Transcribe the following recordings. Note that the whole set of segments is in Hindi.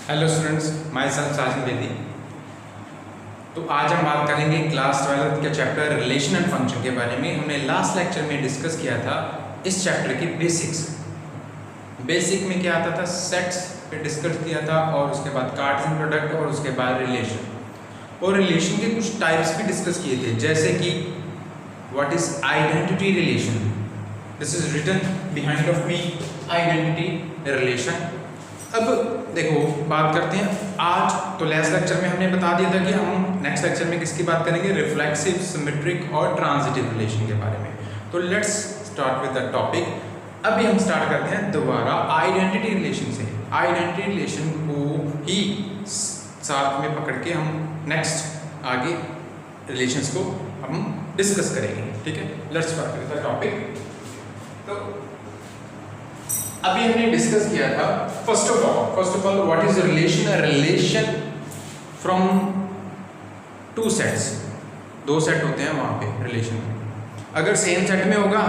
Hello students, my self Sajid Bedi. तो आज हम बात करेंगे क्लास 12 के चैप्टर रिलेशन एंड फंक्शन के बारे में। हमने लास्ट लेक्चर में डिस्कस किया था इस चैप्टर के बेसिक्स। बेसिक में क्या आता था, सेट्स पे डिस्कस किया था, और उसके बाद कार्टेशियन प्रोडक्ट, और उसके बाद रिलेशन। और रिलेशन के कुछ टाइप्स भी डिस्कस किए थे, जैसे कि what is identity relation. This is written behind of me, identity relation. अब देखो बात करते हैं आज। तो लास्ट लेक्चर में हमने बता दिया था कि हम नेक्स्ट लेक्चर में किसकी बात करेंगे, रिफ्लेक्सिव, सिमेट्रिक और ट्रांजिटिव रिलेशन के बारे में। तो let's start with the topic. अभी हम स्टार्ट करते हैं दोबारा आइडेंटिटी रिलेशन से। आइडेंटिटी रिलेशन को ही साथ में पकड़ के हम नेक्स्ट आगे रिलेशंस को हम डिस्कस करेंगे, ठीक है। Let's start with the topic. तो अभी हमने डिस्कस किया था first of all what is relation. Relation from two sets, दो सेट होते हैं वहां पे रिलेशन में। अगर सेम सेट में होगा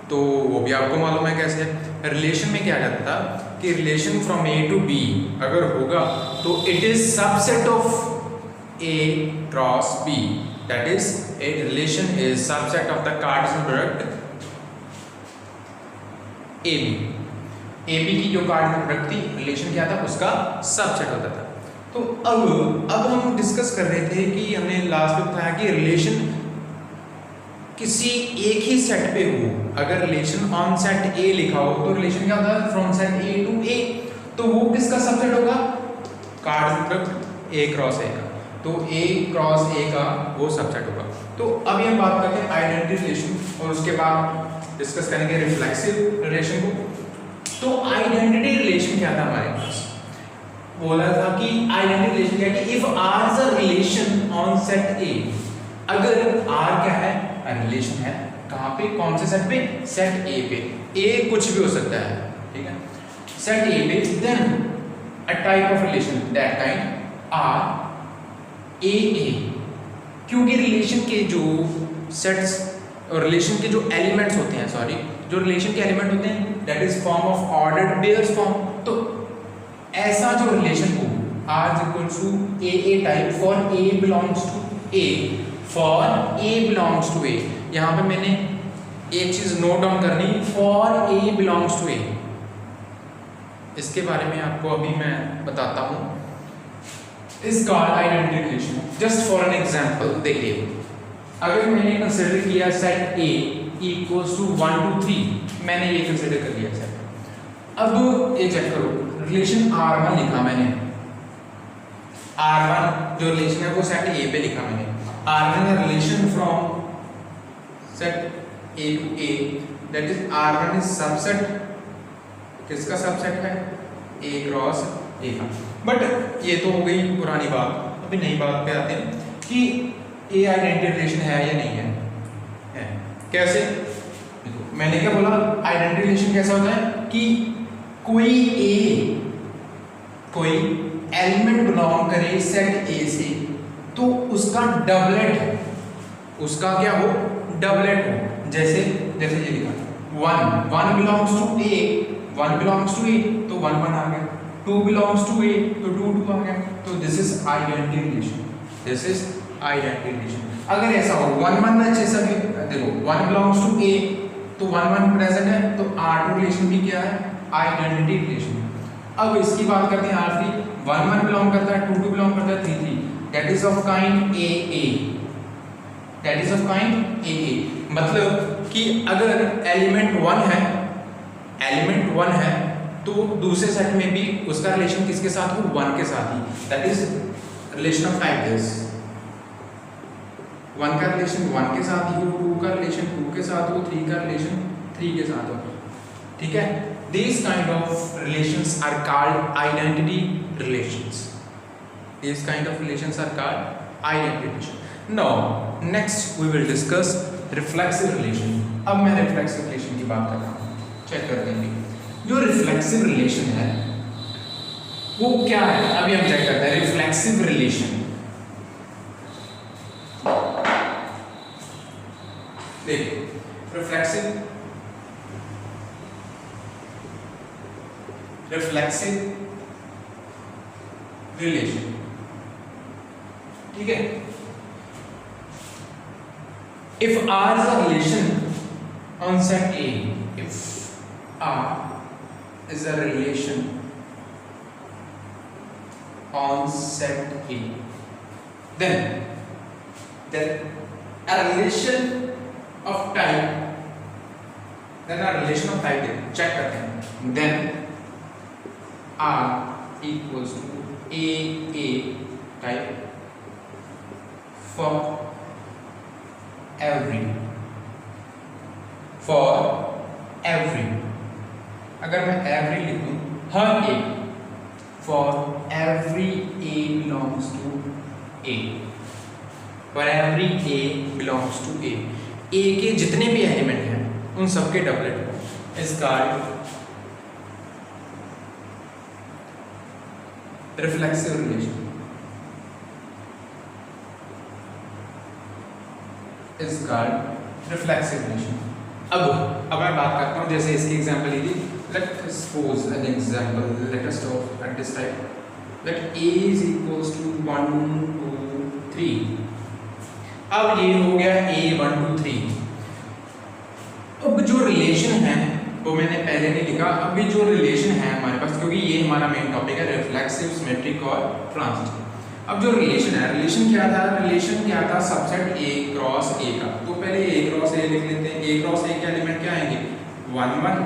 तो वो भी आपको मालूम है कैसे। रिलेशन में क्या कहता था कि relation from A to B अगर होगा तो it is subset of A cross B, that is A relation is subset of the Cartesian product A B. A B की जो कार्टेशियन प्रोडक्ट थी, रिलेशन क्या था, उसका सबसेट होता था। तो अब हम डिस्कस कर रहे थे कि हमने लास्ट में बताया कि रिलेशन किसी एक ही सेट पे हो। अगर रिलेशन ऑन सेट ए लिखा हो तो रिलेशन क्या होता है, from set A to A. तो वो किसका सबसेट होगा, कार्टेशियन प्रोडक्ट ए क्रॉस ए का। तो ए क्रॉस ए का वो सबसेट होगा। तो अभी हम बात करते हैं आइडेंटिटी रिलेशन, और उसके बाद डिस्कस करेंगे रिफ्लेक्सिव रिलेशन को। तो आइडेंटिटी रिलेशन क्या था हमारे पास, बोला था कि आइडेंटिटी रिलेशन क्या है कि if R is a relation on set A. अगर आर क्या है, रिलेशन है कहां पे, कौन से सेट पे, सेट ए पे। ए कुछ भी हो सकता है, ठीक है, सेट ए पे। Then a type of relation that kind R A A, क्योंकि रिलेशन के जो सेट्स और रिलेशन के जो एलिमेंट्स होते हैं, सॉरी, जो रिलेशन के एलिमेंट होते हैं that is form of ordered pairs form. तो ऐसा जो रिलेशन हो, R equals to A type for A belongs to A, for A belongs to A. यहाँ पे मैंने एक चीज नोट डाउन करनी, for A belongs to A. इसके बारे में आपको अभी मैं बताता हूँ। Is called identity relation. Just for an example देखिए, अगर मैंने कंसीडर किया सेट ए इक्वल्स टू 1 2 3, मैंने ये कंसीडर कर लिया सेट। अब ये चेक करो, रिलेशन R1 लिखा मैंने, R1 जो रिलेशन है वो सेट A पे लिखा मैंने। R1 है relation from set A to A, that is R1 is subset, किसका सबसेट है, A क्रॉस A का। बट ये तो हो गई पुरानी बात। अभी नई बात पे आते हैं कि ए आइडेंटिटी रिलेशन है या नहीं है। कैसे, देखो मैंने क्या बोला, आइडेंटिटी रिलेशन कैसा होता है कि कोई एलिमेंट बिलोंग करे सेट ए से, तो उसका डबलेट, उसका क्या हो, डबलेट हो। जैसे जैसे ये लिखा 1 belongs to A, 1 belongs to A तो 1 1 आ गया, 2 बिलोंग्स टू ए तो 2 2 आ गया। तो this is identity relation, this is identity relation. अगर ऐसा हो 1 1 अच्छे से, देखो 1 बिलोंग्स टू ए तो 1 1 प्रेजेंट है, तो R2 रिलेशन भी क्या है, आइडेंटिटी रिलेशन। अब इसकी बात करते हैं R3, 1 1 बिलोंग करता है, 2 2 बिलोंग करता है, 3 3, that is of kind A A, that is of kind A A. मतलब कि अगर एलिमेंट 1 है तो दूसरे सेट में भी उसका रिलेशन किसके साथ हो, 1 के साथ ही, that is relation of type this. 1 का रिलेशन 1 के साथ ही हो, 2 का रिलेशन 2 के साथ हो, 3 का रिलेशन 3 के साथ हो, ठीक है। These kind of relations are called identity relations. These kind of relations are called identity relation. Now, next we will discuss reflexive relation. अब मैं reflexive relation की बात कर रहा हूँ, चेक कर लेंगे। जो reflexive relation है वो क्या है, अभी हम चेक करते हैं। reflexive relation, देखिए reflexive रिलेशन, ठीक है। If R is a relation on set A, if R is a relation on set A, then a relation of type, check करते हैं, then R equals to A type for every, अगर मैं every लिखूं, हर एक, for every A belongs to A, for every A belongs to A, A के जितने भी एलिमेंट हैं उन सबके doublet is called reflexive relation, is called reflexive relation. अब मैं बात करता हूँ, जैसे इसकी एग्जांपल लीजिए, let suppose an example, let us talk at this type, लेट a is equals to 1 2 3। अब ये हो गया a 1 2 3। अब जो रिलेशन है वो मैंने पहले नहीं लिखा, अभी जो रिलेशन है हमारे पास, क्योंकि ये हमारा मेन टॉपिक है रिफ्लेक्सिव, सिमेट्रिक और ट्रांजिटिव। अब जो रिलेशन है, रिलेशन क्या था, सबसेट A क्रॉस A का। तो पहले A क्रॉस A लिख लेते हैं। A क्रॉस A के एलिमेंट क्या आएंगे, 1 1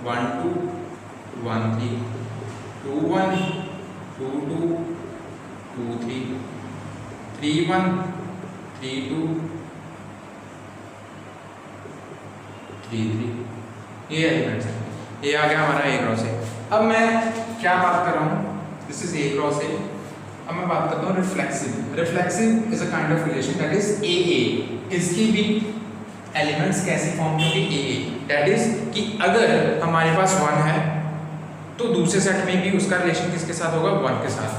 1 2 1 3 2 1 2 2 2 3 3 1 3 2 3 3, ये एलिमेंट्स है। ये आ गया हमारा A क्रॉस A। अब मैं क्या बात कर रहा हूँ, this is A cross A। अब मैं बात करता हूँ reflexive. Reflexive is a kind of relation that is AA। इसकी भी एलिमेंट्स कैसे फॉर्म होंगे, AA, दैट इज कि अगर हमारे पास 1 है तो दूसरे सेट में भी उसका रिलेशन किसके साथ होगा, 1 के साथ।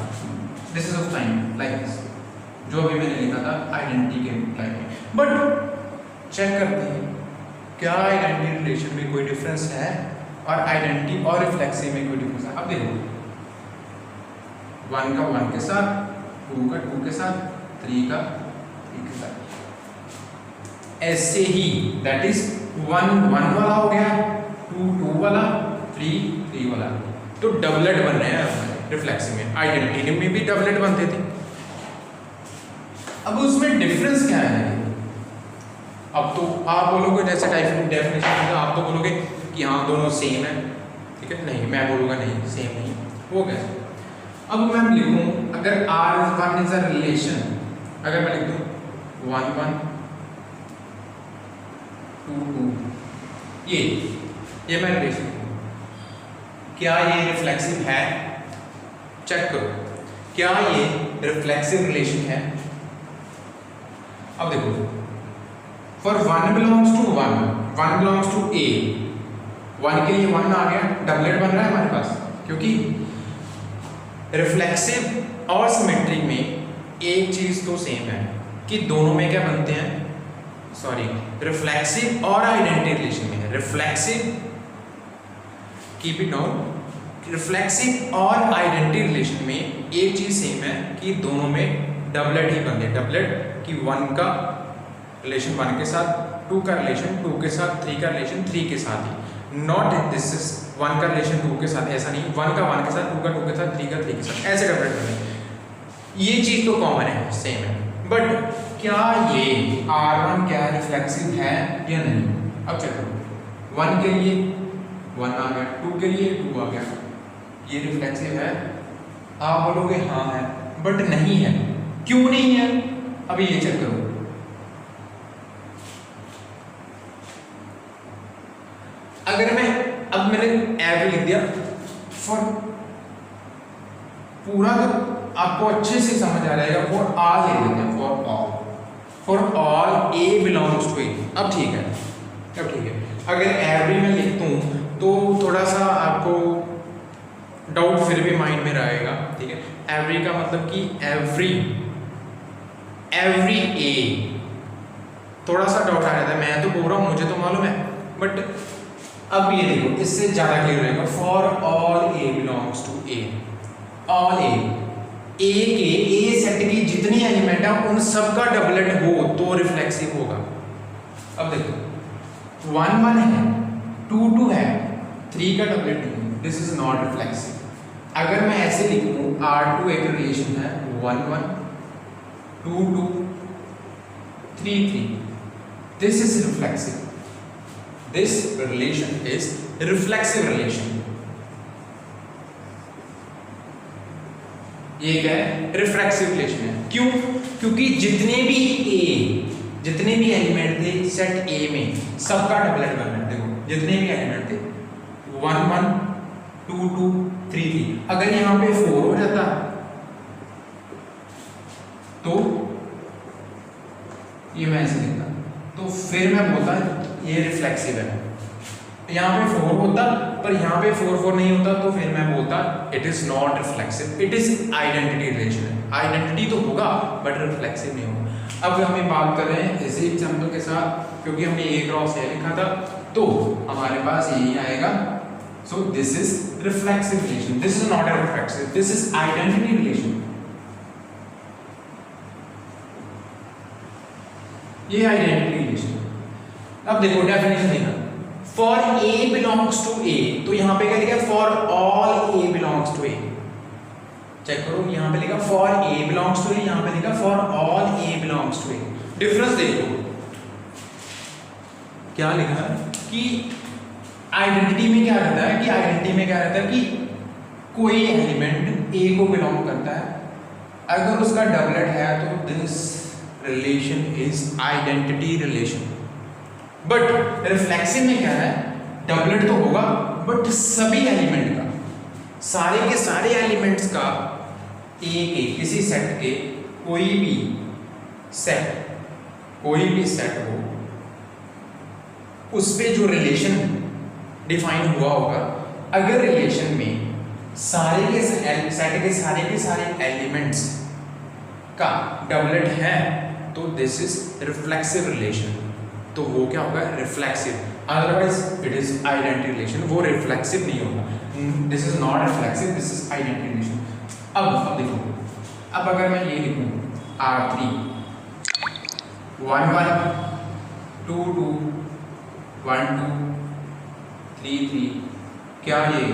This is of time like this, जो अभी मैंने लिखा था आइडेंटिटी के टाइप में। बट चेक करते हैं क्या आइडेंटिटी रिलेशन में कोई डिफरेंस है और आइडेंटिटी और रिफ्लेक्सिव में कोई डिफरेंस है। अब देखो, 1 का 1 के साथ, 2 का 2 के साथ, 3 का 3 के साथ, ऐसे ही दैट इज 1 1 वाला हो गया, 2 2 वाला, 3 3 वाला। तो डबलेट बन रहे हैं रिफ्लेक्सिव में, आइडेंटिटी में भी डबलेट बनते थे। अब उसमें डिफरेंस क्या है, अब तो आप बोलोगे जैसे डेफिनेशन तो आप तो बोलोगे कि हाँ दोनों सेम है, ठीक है। नहीं, मैं बोलूँगा नहीं, सेम नहीं हो गया। अब मैं लिखूं, अगर R1 इज अ रिलेशन, अगर मैं लिख दूं 1 1 2 2, ये मैं रिलेशन, क्या ये रिफ्लेक्सिव है, चेक करो क्या ये रिफ्लेक्सिव रिलेशन है। अब देखो, for 1 belongs to 1 belongs to A, 1 के लिए 1 आ गया, डबलेट बन रहा है हमारे पास, क्योंकि रिफ्लेक्सिव और सिमेट्रिक में एक चीज तो सेम है कि दोनों में क्या बनते हैं, सॉरी, रिफ्लेक्सिव और आइडेंटिटी रिलेशन में है। Reflexive, keep it down, reflexive और आइडेंटिटी रिलेशन में एक चीज सेम है कि दोनों में डबलेट ही बनते हैं। डबलेट कि 1 का रिलेशन 1 के साथ, 2 का रिलेशन 2 के साथ, 3 का रिलेशन 3 के साथ ही। नॉट दिस इज 1 का रिलेशन 2 के साथ, ऐसा नहीं, 1 का 1 के साथ, 2 का 2 के साथ, 3 का 3 के साथ, ऐसे डबलेट बने। ये चीज तो कॉमन है, सेम है। बट क्या ये R1 क्या रिफ्लेक्सिव है या नहीं, अब चेक करो। 1 के लिए 1 आ गया, 2 के लिए 2 आ गया, ये रिफ्लेक्सिव है? आप बोलोगे हाँ है, बट नहीं है। क्यों नहीं है, अभी ये चेक करो। अगर मैं, अब मैंने एवरी लिख दिया, फॉर पूरा जब आपको अच्छे से समझ आ जाएगा, फॉर ऑल ले लेते हैं, for all A belongs to A. अब ठीक है, अब ठीक है। अगर एवरी में लिखता हूँ तो थोड़ा सा आपको डाउट फिर भी माइंड में रहेगा, ठीक है। एवरी का मतलब कि एवरी ए, थोड़ा सा डाउट आ जाता है। मैं तो बोल रहा हूँ, मुझे तो मालूम है, बट अब ये देखो, इससे ज़्यादा क्लियर रहेगा। For all A belongs to A, all A, A set की जितनी एलिमेंट है उन सब का डबलेट हो तो रिफ्लेक्सिव होगा। अब देखो 1 1 है, 2 2 है, 3 का डबलेट नहीं, दिस इज नॉट रिफ्लेक्सिव। अगर मैं ऐसे लिखूं R2 एक रिलेशन है 1 1 2 2 3 3, this is reflexive, this relation is reflexive relation. ये क्या है? रिफ्लेक्सिव रिलेशन है। क्यों? क्योंकि जितने भी एलिमेंट थे सेट ए में सबका डबलेट करना है। देखो जितने भी एलिमेंट थे 1 1 2 2 3 3, अगर यहां पे 4 हो जाता तो ये मैं ऐसे लिखता, तो फिर मैं बोलता ये रिफ्लेक्सिव है। यहाँ पे 4 होता पर यहाँ पे 4 4 नहीं होता तो फिर मैं बोलता it is not reflexive, it is identity relation है। आइडेंटिटी तो होगा बट रिफ्लेक्सिव नहीं होगा। अब हमें बात कर रहे हैं इसी एग्जांपल के साथ, क्योंकि हमने ए क्रॉस ए लिखा था तो हमारे पास यही आएगा। So this is reflexive relation, this is not a reflexive, this is identity relation. ये आइडेंटिटी रिलेशन। अब देखो डेफिनेशन देखा, for A belongs to A, तो यहां पे क्या लिखा? For all A belongs to A. Check करो, यहां पे लिखा for A belongs to A, यहां पे लिखा for all A belongs to A. Difference देखो क्या लिखा है कि आइडेंटिटी में क्या रहता है, कि कोई एलिमेंट ए को बिलोंग करता है, अगर उसका डबलेट है तो this relation is identity relation. But reflexive में क्या है? डबलेट तो होगा बट सभी एलिमेंट का, सारे के सारे एलिमेंट्स का ए के किसी सेट के कोई भी सेट हो उस पे जो रिलेशन डिफाइन हुआ होगा, अगर रिलेशन में सारे के सारे एलिमेंट्स का डबलेट है तो दिस इज रिफ्लेक्सिव रिलेशन। तो वो क्या होगा? Reflexive. Otherwise it is identity relation, वो रिफ्लेक्सिव नहीं होगा। This is not reflexive, this is identity relation. अब देखो, अब अगर मैं ये लिखूं R3 1 1 2 2 1 2 3 3, क्या ये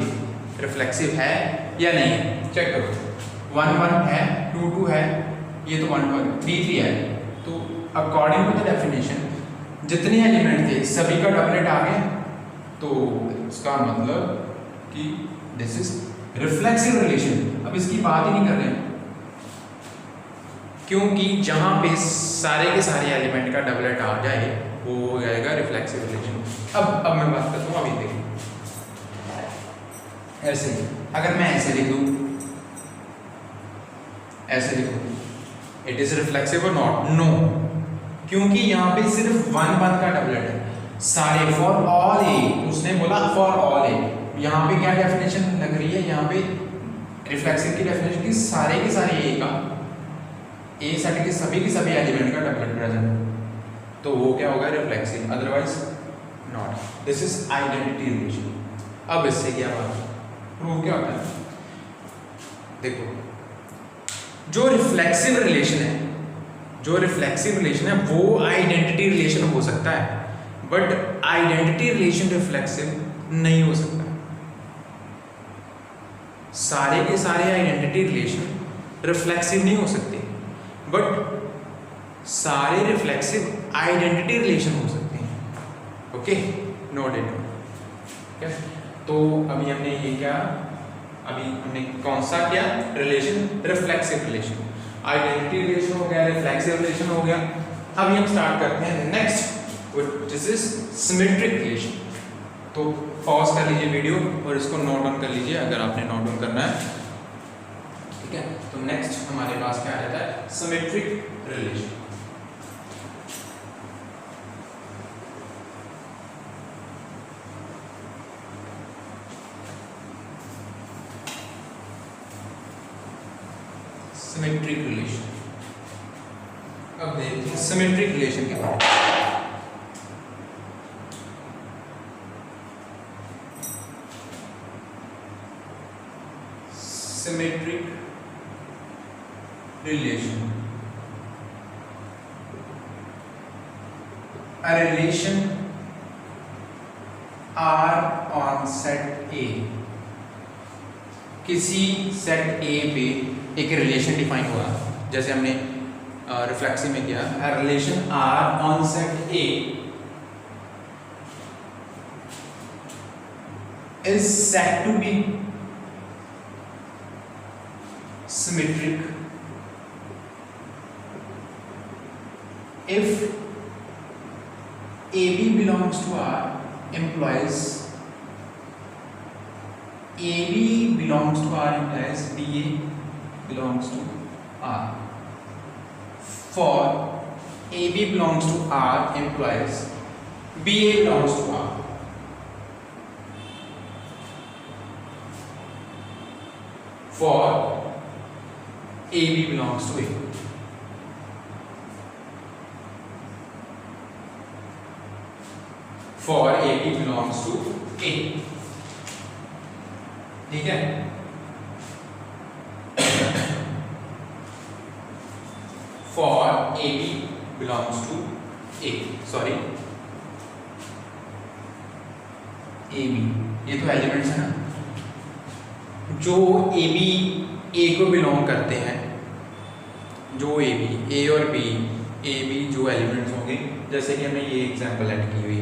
रिफ्लेक्सिव है या नहीं? चेक करो, 1 1 है, 2 2 है, ये तो 1 1 3 3 है। तो अकॉर्डिंग टू द डेफिनेशन जितने एलिमेंट थे सभी का डबलेट आ गया, तो इसका मतलब कि दिस इज रिफ्लेक्सिव रिलेशन। अब इसकी बात ही नहीं कर रहे हैं क्योंकि जहां पे सारे के सारे एलिमेंट का डबलेट आ जाए वो हो जाएगा रिफ्लेक्सिव रिलेशन। अब मैं बात करता हूँ, अभी देखो ऐसे, अगर मैं ऐसे लिख दूं, इट इज रिफ्लेक्सिव और नॉट? नो, क्योंकि यहाँ पे सिर्फ 1 1 का डबलेट है, सारे फॉर ऑल ए, उसने बोला फॉर ऑल ए। यहाँ पे क्या डेफिनेशन लग रही है? यहाँ पे रिफ्लेक्सिव की डेफिनेशन की सारे के सारे ए का, ए सेट के सभी एलिमेंट का डबलेट प्रेजेंट, तो वो क्या होगा? Reflexive, otherwise not. This is identity relation. अब इससे क्या बात प्रूव क्या होता है? देखो जो रिफ्लेक्सिव रिलेशन है वो आइडेंटिटी रिलेशन हो सकता है, बट आइडेंटिटी रिलेशन रिफ्लेक्सिव नहीं हो सकता। सारे के सारे आइडेंटिटी रिलेशन रिफ्लेक्सिव नहीं हो सकते, बट सारे रिफ्लेक्सिव आइडेंटिटी रिलेशन हो सकते हैं। Okay, note it. ठीक है, तो अभी हमने ये क्या, अभी हमने कौन सा क्या relation? Reflexive relation. Identity relation हो गया, रिफ्लेक्सिव रिलेशन हो गया। अभी हम स्टार्ट करते हैं next, this is symmetric relation. तो पॉज कर लीजिए वीडियो और इसको नोट डाउन कर लीजिए अगर आपने नोट डाउन करना है। ठीक है, तो नेक्स्ट हमारे पास क्या रहता है? Symmetric relation. Symmetric relation. अब देखते हैं सिमेट्रिक रिलेशन के बारे में। Symmetric relation, a relation R on set A, किसी सेट A पे एक रिलेशन डिफाइन हुआ, जैसे हमने रिफ्लेक्सिव में किया, a relation R on set A is said to be symmetric if AB belongs to R implies AB belongs to R implies BA belongs to R. For AB belongs to R implies BA belongs to R. For AB belongs to A. For AB belongs to A. ठीक है? For AB belongs to A. Sorry. AB ये तो एलिमेंट्स है ना, जो AB A को बिलोंग करते हैं, जो AB A और B AB जो एलिमेंट्स होंगे, जैसे कि हमने ये एग्जांपल ऐड की हुई,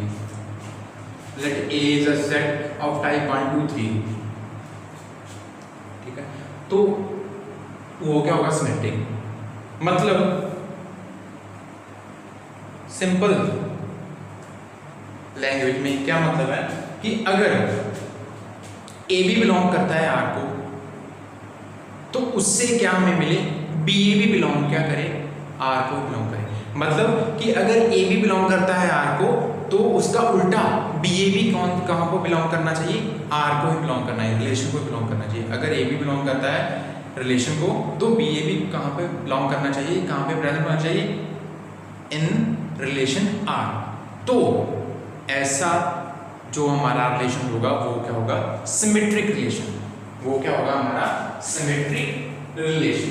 let A is a set of type 1 2 3, ठीक है? तो वो क्या होगा? सिमेट्रिक। मतलब सिंपल लैंग्वेज में क्या मतलब है कि अगर AB बिलोंग करता है R को, तो उससे क्या हमें मिले, BA भी बिलोंग क्या करे, R को बिलोंग करे। मतलब कि अगर AB बिलोंग करता है R को, तो उसका उल्टा BA भी कहाँ को बिलोंग करना चाहिए, R को ही बिलोंग करना है, रिलेशन को बिलोंग करना चाहिए। अगर AB बिलोंग करता है रिलेशन को, तो BA भी कहाँ पे बिलोंग करना चाहिए, कहाँ पे प्रेजेंट होना चाहिए, इन रिलेशन R। तो ऐसा जो हमारा रिलेशन होगा वो क्या होगा? Symmetric relation. वो क्या होगा? हमारा सिमेट्रिक रिलेशन।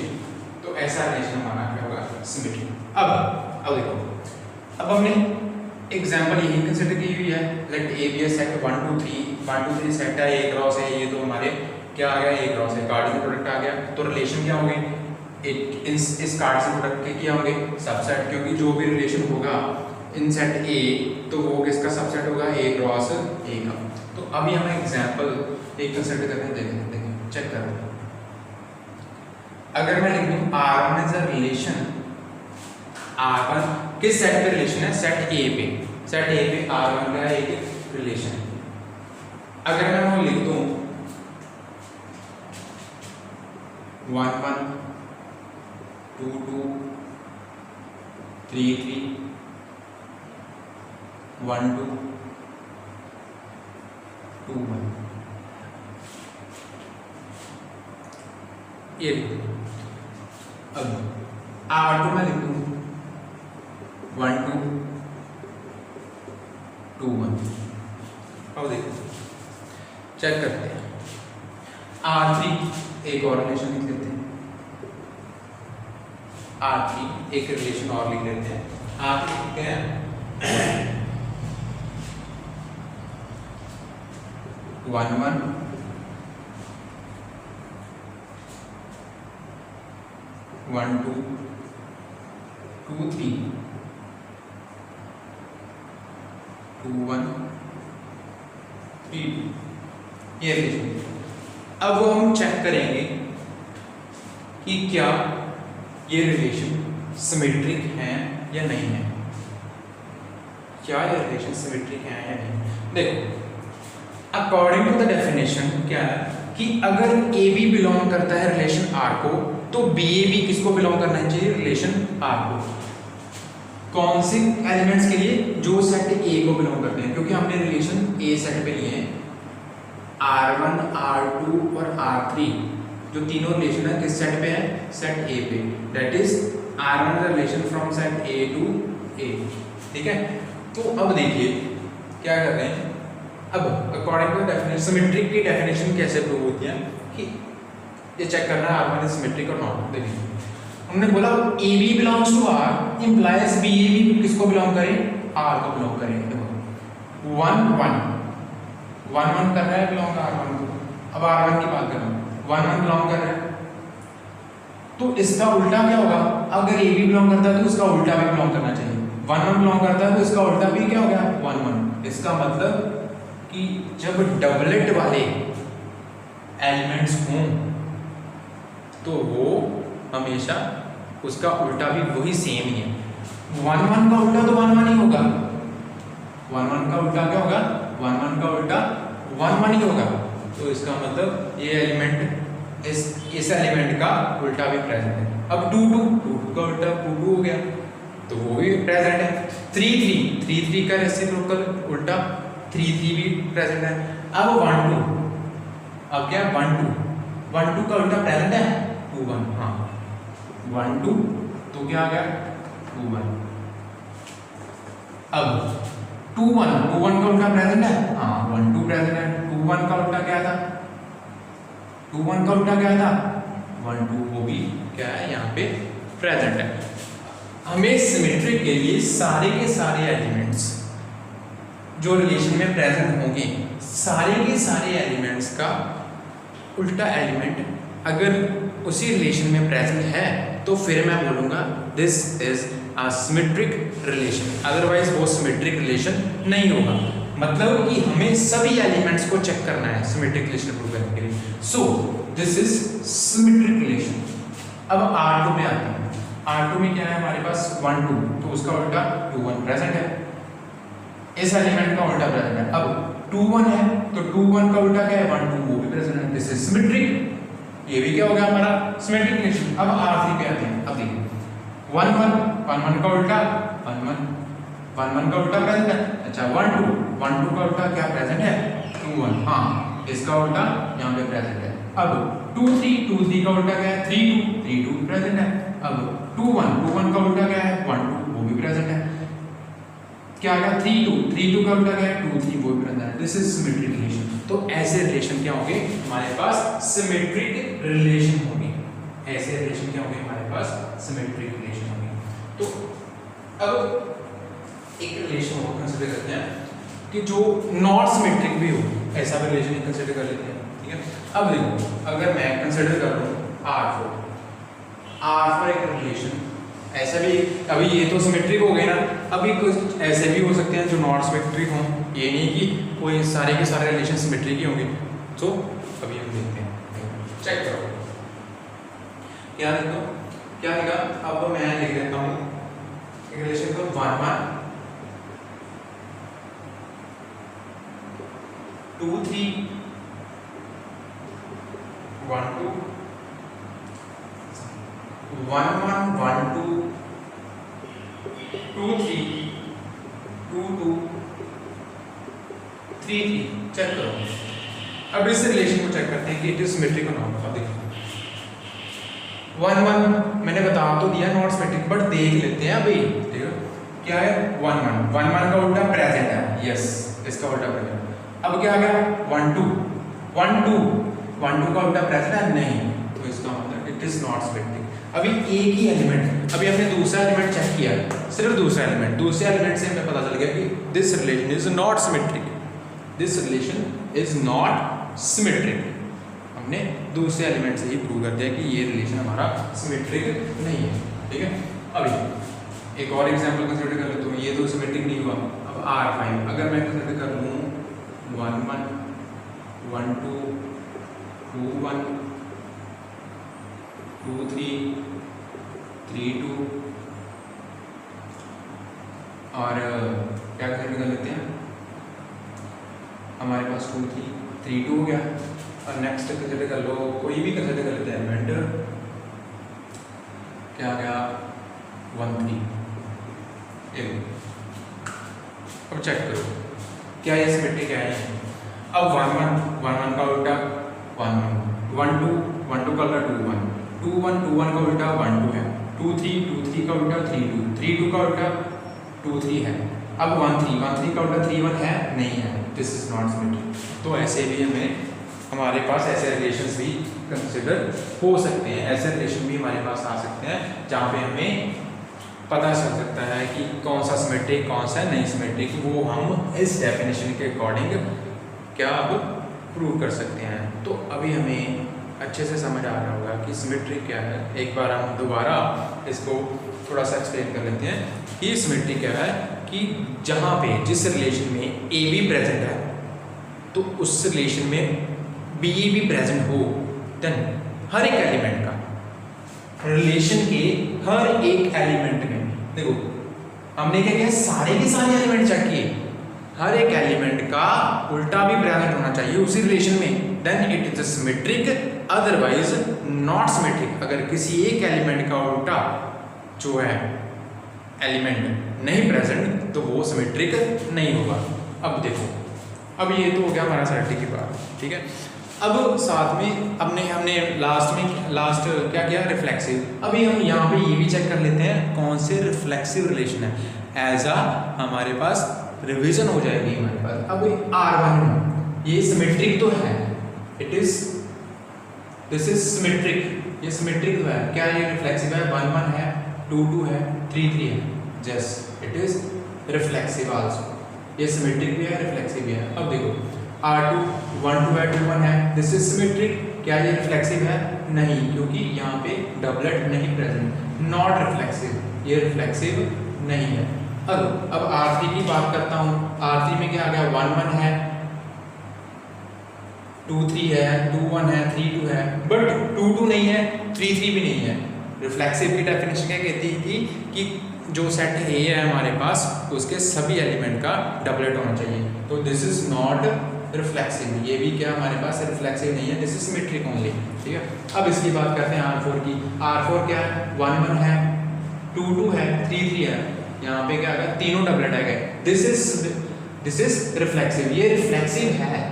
तो ऐसा रिलेशन हमारा क्या होगा? सिमेट्रिक। अब देखो, अब हमने एग्जांपल यही कंसीडर की हुई है, let A B set 1 2 3 set है, ए क्रॉस है, ये तो हमारे क्या आ गया? ए क्रॉस है, कार्डिनल प्रोडक्ट आ गया। तो रिलेशन क्या होंगे? इस कार्ड से प्रोडक्ट के क्या होंगे? सबसेट, क्योंकि जो भी रिलेशन होगा इन सेट ए, तो वो किसका सबसेट होगा? ए क्रॉस ए का। तो अभी हम एग्जांपल एक कंसीडर करके देखें, चेक करें। अगर मैं लिख दूं R1 is a relation, R1 किस सेट पे रिलेशन है? सेट ए पे। सेट ए पे R1 का एक रिलेशन है। अगर मैं वो लिख दूं 1 1 2 2 3 3 1 2 2 1, ये अब R2 में लिख दूं 1 2 2 1। अब देखो, चेक करते हैं। R3 एक और रिलेशन लिख लेते हैं, R3 एक रिलेशन और लिख लेते हैं। R3 लिखते हैं 1 1 1 2 2 3 2 1 3 2, ये रिलेशन। अब वो हम चेक करेंगे कि क्या ये रिलेशन सिमेट्रिक हैं या नहीं है, क्या ये रिलेशन सिमेट्रिक हैं या नहीं। देखो, अकॉर्डिंग टू द डेफिनेशन क्या है कि अगर ए बी बिलोंग करता है रिलेशन आर को, तो बी ए भी किसको बिलोंग करना चाहिए? रिलेशन आर को। कौन से एलिमेंट्स के लिए? जो सेट ए को बिलोंग करते हैं, क्योंकि हमने रिलेशन ए सेट पे लिए हैं। R1 R2 और R3 जो तीनों रिलेशन है किस सेट पे है? सेट ए पे। दैट इज R1 का relation from set A to A, ठीक है। तो अब देखिए क्या कर रहे हैं। अब अकॉर्डिंग टू डेफिनेशन, सिमेट्रिक की डेफिनेशन कैसे प्रूव होती है कि ये चेक करना है R1 इज सिमेट्रिक और नॉट। देखिए उन्होंने बोला A B belongs to R implies B A B किसको बिलोंग करे, आर को बिलोंग करे। देखो 1 1 1 1 कर रहा है बिलोंग आर 1 को। अब आर 1 की बात कर रहा हूँ, 1 1 बिलोंग कर रहा है, तो इसका उल्टा क्या होगा, अगर ए बी बिलोंग करता है तो इसका उल्टा भी बिलोंग करना चाहिए। 1 1 बिलोंग करता है तो इसका उल्टा भी क्या हो गया 1 1। इसका मतलब कि जब डबलेट वाले एलिमेंट्स हों तो वो हमेशा उसका उल्टा भी वही सेम ही है। 1 1 का उल्टा तो 1 1 ही होगा, 1 1 का उल्टा क्या होगा, 1 1 का उल्टा 1 1 ही होगा। तो इसका मतलब ये एलिमेंट इस एलिमेंट का उल्टा भी प्रेजेंट है। अब 2 2 2 2 का उल्टा 2 2 हो गया तो वो भी प्रेजेंट है। 3 3 3 3 का रेसिप्रोकल उल्टा 3 3 भी प्रेजेंट है। अब 1 2, अब क्या 1 2 1 2 का उल्टा प्रेजेंट है 2 1, हाँ 1 2 तो क्या आ गया 2 1। अब 2 1 2 1 का उल्टा प्रेजेंट है, हाँ 1 2 प्रेजेंट है। 2 1 का उल्टा क्या था, 2 1 का उल्टा क्या था 1 2, वो भी क्या है यहाँ पे प्रेजेंट है। हमें सिमेट्रिक के लिए सारे के सारे एलिमेंट्स जो रिलेशन में प्रेजेंट होंगे, सारे के सारे एलिमेंट्स का उल्टा एलिमेंट अगर उसी रिलेशन में प्रेजेंट है तो फिर मैं बोलूँगा this is a symmetric relation, otherwise वो सिमेट्रिक रिलेशन नहीं होगा। मतलब कि हमें सभी एलिमेंट्स को चेक करना है सिमेट्रिक रिलेशन प्रूव करने के लिए। सो दिस इज सिमेट्रिक रिलेशन। अब R2 में आते हैं। R2 में क्या है हमारे पास 1 2, तो उसका उल्टा 2 1 प्रेजेंट है, इस एलिमेंट का उल्टा प्रेजेंट है। अब 2 1 है तो 2 1 का उल्टा क्या है 1 2, वो भी प्रेजेंट है। दिस इज सिमेट्रिक, ये भी क्या हो गया हमारा सिमेट्रिक रिलेशन। अब R3 पे आते हैं। अब देखिए 1 1 1 1 का उल्टा 1 1 1 1 का उल्टा प्रेजेंट है। अच्छा 1 2 1 2 का उल्टा क्या प्रेजेंट है 2 1, हाँ इसका उल्टा यहाँ पे प्रेजेंट है। अब 2 3 2 3 का उल्टा क्या है 3 2 3 2 प्रेजेंट है। अब 2 1 का उल्टा क्या है 1 2, वो भी प्रेजेंट है। क्या आ गया 3 2 3 2 का उल्टा क्या है 2 3, वो भी प्रेजेंट है। This is symmetric relation. तो ऐसे रिलेशन क्या होंगे हमारे पास सिमेट्रिक रिलेशन होंगे, ऐसे रिलेशन क्या होंगे हमारे पास सिमेट्रिक रिलेशन होंगे। तो अब एक रिलेशन और कंसीडर करते हैं कि जो नॉट सिमेट्रिक भी हो, ऐसा भी रिलेशन कंसीडर कर लेते हैं, ठीक है। अब देखो अगर मैं कंसीडर कर रहा हूँ R4 एक रिलेशन, ऐसा भी अभी ये तो सिमेट्रिक हो गए ना, अभी कुछ ऐसे भी हो सकते हैं जो नॉट सिमेट्रिक हों, ये नहीं कि कोई सारे के सारे रिलेशन सिमेट्रिक ही होंगे। तो अभी हम देखते हैं, चेक करो क्या देखो क्या लिखा। अब मैं लिख देता हूँ एक रिलेशन को 1 1 2 3 1 2 1 1 1 2 2 3 2 2 3 3। चेक करो। अब इस रिलेशन को चेक करते हैं कि इट इज सिमेट्रिक और नॉट। अब देखो 1 1 मैंने बता तो दिया नॉट सिमेट्रिक, बट देख लेते हैं अभी, ठीक है। क्या है 1 1 1 1 का उल्टा प्रेजेंट है, यस इसका उल्टा प्रेजेंट। अब क्या आ गया 1 2 1 2 1 2 का उल्टा प्रेजेंट है नहीं, तो इसका मतलब इट इज नॉट सिमेट्रिक। अभी एक ही एलिमेंट, अभी हमने दूसरा एलिमेंट चेक किया, सिर्फ दूसरा एलिमेंट, दूसरे एलिमेंट से हमें पता चल गया कि this relation is not symmetric, this relation is not symmetric. हमने दूसरे एलिमेंट से ही प्रूव कर दिया कि ये रिलेशन हमारा सिमेट्रिक नहीं है, ठीक है। अभी एक और एग्जांपल कंसीडर कर लेते हैं, ये तो सिमेट्रिक नहीं हुआ। अब R5 अगर मैं कंसीडर कर लूँ 1 1 1 2 2 1 2 3 3 2 और क्या कंसीडर कर लेते हैं हमारे पास 2 3 3 2 हो गया। और नेक्स्ट कंसीडर कर लो, कोई भी कंसीडर कर लेते हैं एलिमेंट, क्या आ गया 1 3। अब चेक करो क्या ये सिमेट्रिक है। अब 1 1 का उल्टा 1 1 1 2 1 2 का उल्टा 2 1 2 1 2 1 का उल्टा 1 2 है। 2 3 2 3 का उल्टा 3 2 3 2 का उल्टा 2 3 है। अब 1 3 का उल्टा 3 1 है नहीं है, दिस इज नॉट सिमेट्रिक। तो ऐसे भी हमें हमारे पास ऐसे रिलेशंस भी कंसिडर हो सकते हैं, ऐसे रिलेशन भी हमारे पास आ सकते हैं जहाँ पे हमें पता चल सकता है कि कौन सा सिमेट्रिक कौन सा नहीं सिमेट्रिक, वो हम इस डेफिनेशन के अकॉर्डिंग क्या अब प्रूव कर सकते हैं। तो अभी हमें अच्छे से समझ आ रहा होगा कि सिमेट्रिक क्या है। एक बार हम दोबारा इसको थोड़ा सा एक्सप्लेन कर लेते हैं कि सिमेट्रिक क्या है, कि जहाँ पे जिस रिलेशन में ए बी प्रेजेंट है तो उस रिलेशन में बी भी प्रेजेंट हो, देन हर एक एलिमेंट का रिलेशन के हर एक एलिमेंट में, देखो हमने क्या किया, सारे के सारे एलिमेंट चेक किए, हर एक एलिमेंट का उल्टा भी प्रेजेंट होना चाहिए उसी रिलेशन में, then it is symmetric, otherwise not symmetric. अगर किसी एक एलिमेंट का उल्टा जो है एलिमेंट नहीं प्रेजेंट तो वो सिमेट्रिक नहीं होगा। अब देखो, अब ये तो हो गया हमारा सिमेट्रिक की बात, ठीक है। अब साथ में हमने लास्ट क्या किया, रिफ्लेक्सिव। अभी हम यहाँ पे ये भी चेक कर लेते हैं कौन से रिफ्लेक्सिव रिलेशन है, एज आ हमारे पास रिवीजन हो जाएगी हमारे पास। अब R1 ये सिमेट्रिक तो है, दिस इज सिमेट्रिक, ये सिमेट्रिक तो है, क्या ये रिफ्लेक्सिव है, 1 1 है, 2 2 है, 3 3 है, just it is reflexive also, ये सिमेट्रिक भी है रिफ्लेक्सिव भी है। अब देखो R2 1 2 है, 2 1 है, दिस इज सिमेट्रिक, क्या ये रिफ्लेक्सिव है, नहीं, क्योंकि यहाँ पे डबलेट नहीं प्रेजेंट, नॉट रिफ्लेक्सिव, ये रिफ्लेक्सिव नहीं है। अब R3 की बात करता हूँ, R3 में क्या आ गया, 1 1 है, 2 3 है, 2 1 है, 3 2 है, बट 2 2 नहीं है, 3 3 भी नहीं है। रिफ्लेक्सिव की डेफिनेशन क्या कहती थी कि जो सेट ए है हमारे पास उसके सभी एलिमेंट का डबलेट होना चाहिए, तो दिस इज नॉट रिफ्लेक्सिव, ये भी क्या हमारे पास रिफ्लेक्सिव नहीं है, दिस इज सिमेट्रिक ओनली, ठीक है। अब इसकी बात करते हैं R4 की, R4 क्या है, 1 1 है, 2 2 है, 3 3 है, यहाँ पे क्या आ गया, तीनों डबलेट आ गए, दिस इज रिफ्लेक्सिव, ये रिफ्लेक्सिव है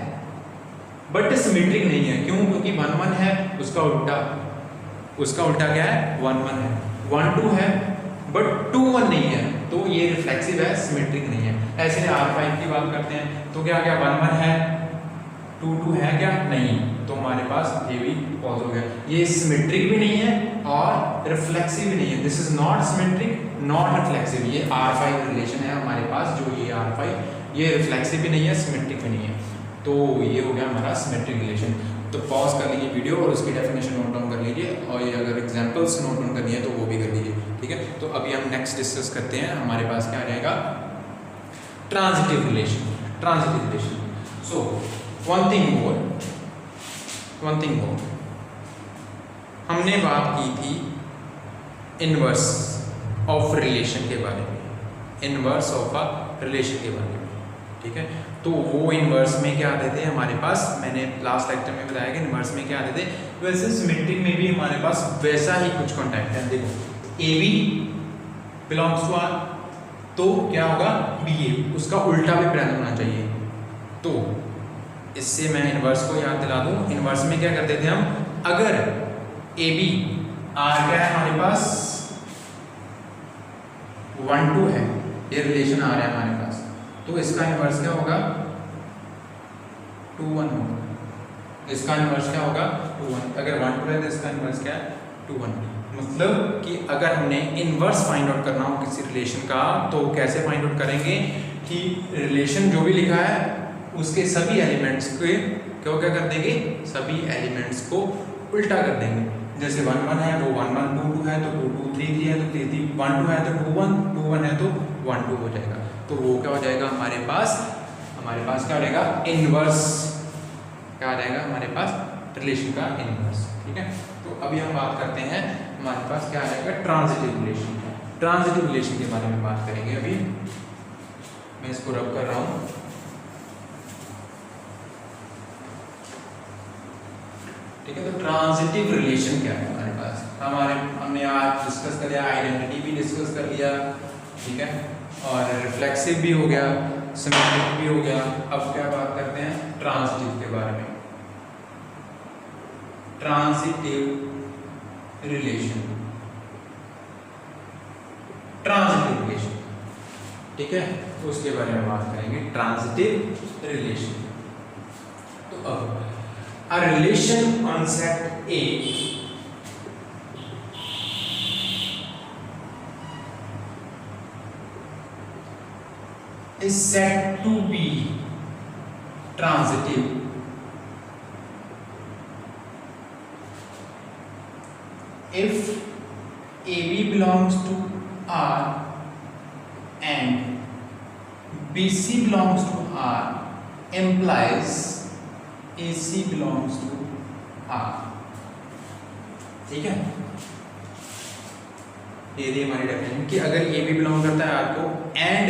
बट सिमेट्रिक नहीं है, क्यों, क्योंकि 1 1 है, उसका उल्टा क्या है, 1 1 है, 1 2 है बट 2 1 नहीं है, तो ये रिफ्लेक्सिव है, सिमेट्रिक नहीं है। ऐसे R5 की बात करते हैं, तो क्या आ गया, 1 1 है, 2 2 है क्या, नहीं, तो हमारे पास ये भी पॉज हो गया, ये सिमेट्रिक भी नहीं है और रिफ्लेक्सिव भी नहीं है, this is not symmetric not reflexive, ये R5 रिलेशन है हमारे पास, जो ये R5 ये रिफ्लेक्सिव भी नहीं है, सिमेट्रिक भी नहीं है, तो ये हो गया हमारा सिमेट्रिक रिलेशन। तो पॉज कर लीजिए वीडियो और उसकी डेफिनेशन नोट डाउन कर लीजिए, और ये अगर एग्जांपल्स नोट डाउन करनी है तो वो भी कर लीजिए, ठीक है। तो अभी हम नेक्स्ट डिस्कस करते हैं, हमारे पास क्या रहेगा, transitive relation. So one thing more, हमने बात की थी इनवर्स ऑफ रिलेशन के बारे में, इनवर्स ऑफ अ रिलेशन के बारे में, ठीक है। तो वो इनवर्स में क्या आते थे हमारे पास, मैंने लास्ट लेक्चर में बताया कि इनवर्स में क्या आते थे, वैसे सिमेट्रिक में भी हमारे पास वैसा ही कुछ कॉन्टैक्ट है। देखो A B belongs to R, तो क्या होगा, बी ए उसका उल्टा भी प्रेजेंट होना चाहिए। तो इससे मैं इनवर्स को याद दिला दूं, इनवर्स में क्या करते थे हम, अगर ए बी आर क्या है हमारे पास 1 2 है, ये रिलेशन आ रहा है हमारे पास, तो इसका इनवर्स क्या होगा, 2 1 होगा, इसका इनवर्स क्या होगा, 2 1, अगर 1 2 है तो इसका इनवर्स क्या है, 2 1। मतलब कि अगर हमने इनवर्स फाइंड आउट करना हो किसी रिलेशन का, तो कैसे फाइंड आउट करेंगे कि रिलेशन जो भी लिखा है उसके सभी एलिमेंट्स के क्या कर देंगे, सभी एलिमेंट्स को उल्टा कर देंगे। जैसे 1 1 है वो 1 1, 2 2 है तो 2 2, 3 3 है तो 3 3, 1 2 है तो 2 1, 2 1 है तो 1 2 हो जाएगा। तो वो क्या हो जाएगा हमारे पास क्या रहेगा, इनवर्स, क्या आ जाएगा हमारे पास, रिलेशन का इनवर्स, ठीक है। तो अभी हम बात करते हैं, हमारे पास क्या आ जाएगा, ट्रांजिटिव रिलेशन। ट्रांजिटिव रिलेशन के बारे में बात करेंगे। अभी मैं इसको रब कर रहा हूँ, ठीक है। तो ट्रांजिटिव रिलेशन क्या है हमारे पास, हमने आज डिस्कस कर लिया, आइडेंटिटी भी डिस्कस कर लिया, ठीक है, और रिफ्लेक्सिव भी हो गया, सिमेट्रिक भी हो गया। अब क्या बात करते हैं ट्रांजिटिव के बारे में, ट्रांजिटिव रिलेशन, ठीक है, तो उसके बारे में बात करेंगे, ट्रांजिटिव रिलेशन। तो अब a relation on set A is said to be transitive if AB belongs to R and BC belongs to R implies AC belongs to R। ठीक है, ये थी हमारी डेफिनेशन कि अगर AB बिलोंग करता है R को एंड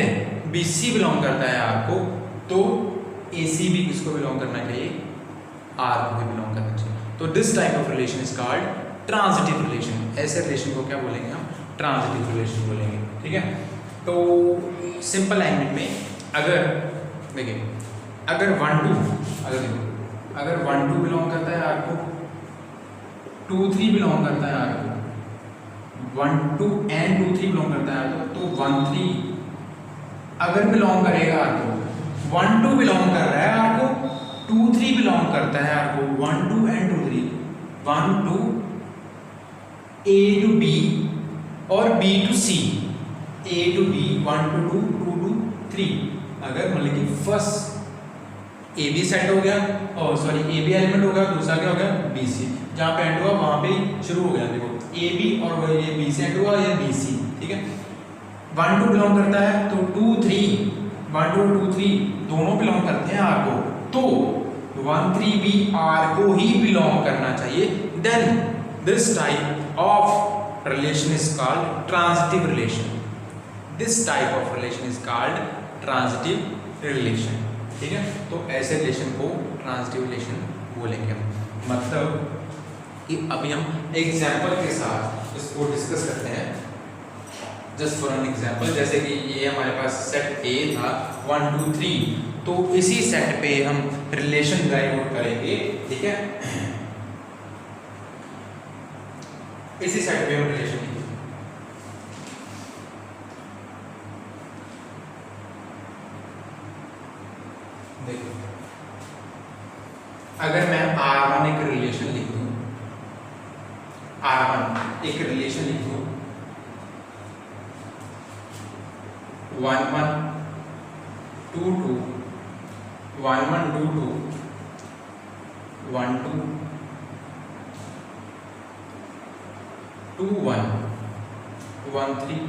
BC बिलोंग करता है R को तो AC भी किसको बिलोंग करना चाहिए, R को भी बिलोंग करना चाहिए। तो this type of relation is called transitive relation. ऐसे रिलेशन को क्या बोलेंगे हम, ट्रांजिटिव रिलेशन बोलेंगे। ठीक है, तो सिंपल लैंग्वेज में अगर देखिए अगर 1 2 बिलोंग करता है R को, 2 3 बिलोंग करता है R को, 1 2 एंड 2 3 बिलोंग करता है R को, तो 1 3 अगर बिलोंग करेगा R को, 1 2 बिलोंग कर रहा है R को, 2 3 बिलोंग करता है R को, 1 2 एंड 2 3, 1 2 A to B और B to C, A to B, 1 to 2, 2 to 3। अगर मतलब कि फर्स्ट ए बी सेट हो गया और सॉरी ए बी एलिमेंट हो गया, दूसरा क्या हो गया बी सी, जहाँ पे एंड हुआ वहाँ पे शुरू हो गया। देखो ए बी और ये बी से एंड हुआ, ये बी सी। ठीक है, 1 2 बिलोंग करता है तो 2 3, 1 2 2 3 दोनों बिलोंग करते हैं आर को, तो 1 3 भी आर को ही बिलोंग करना चाहिए। Then this type of relation is called transitive relation. This type of relation is called transitive relation. ठीक है, तो ऐसे रिलेशन को ट्रांजिटिव रिलेशन बोलेंगे। मतलब कि अभी हम एग्जाम्पल के साथ इसको डिस्कस करते हैं। जस्ट फॉर एन एग्जाम्पल, जैसे कि ये हमारे पास सेट ए था 1 2 3, तो इसी सेट पे हम रिलेशन ड्राइव आउट करेंगे। ठीक है, इसी सेट पे हम रिलेशन देखो, अगर मैं R1 एक रिलेशन लिख दूं, R1 एक रिलेशन लिख दूं 1 1 2 2 1 1 2 2 1 2 2 1 1 3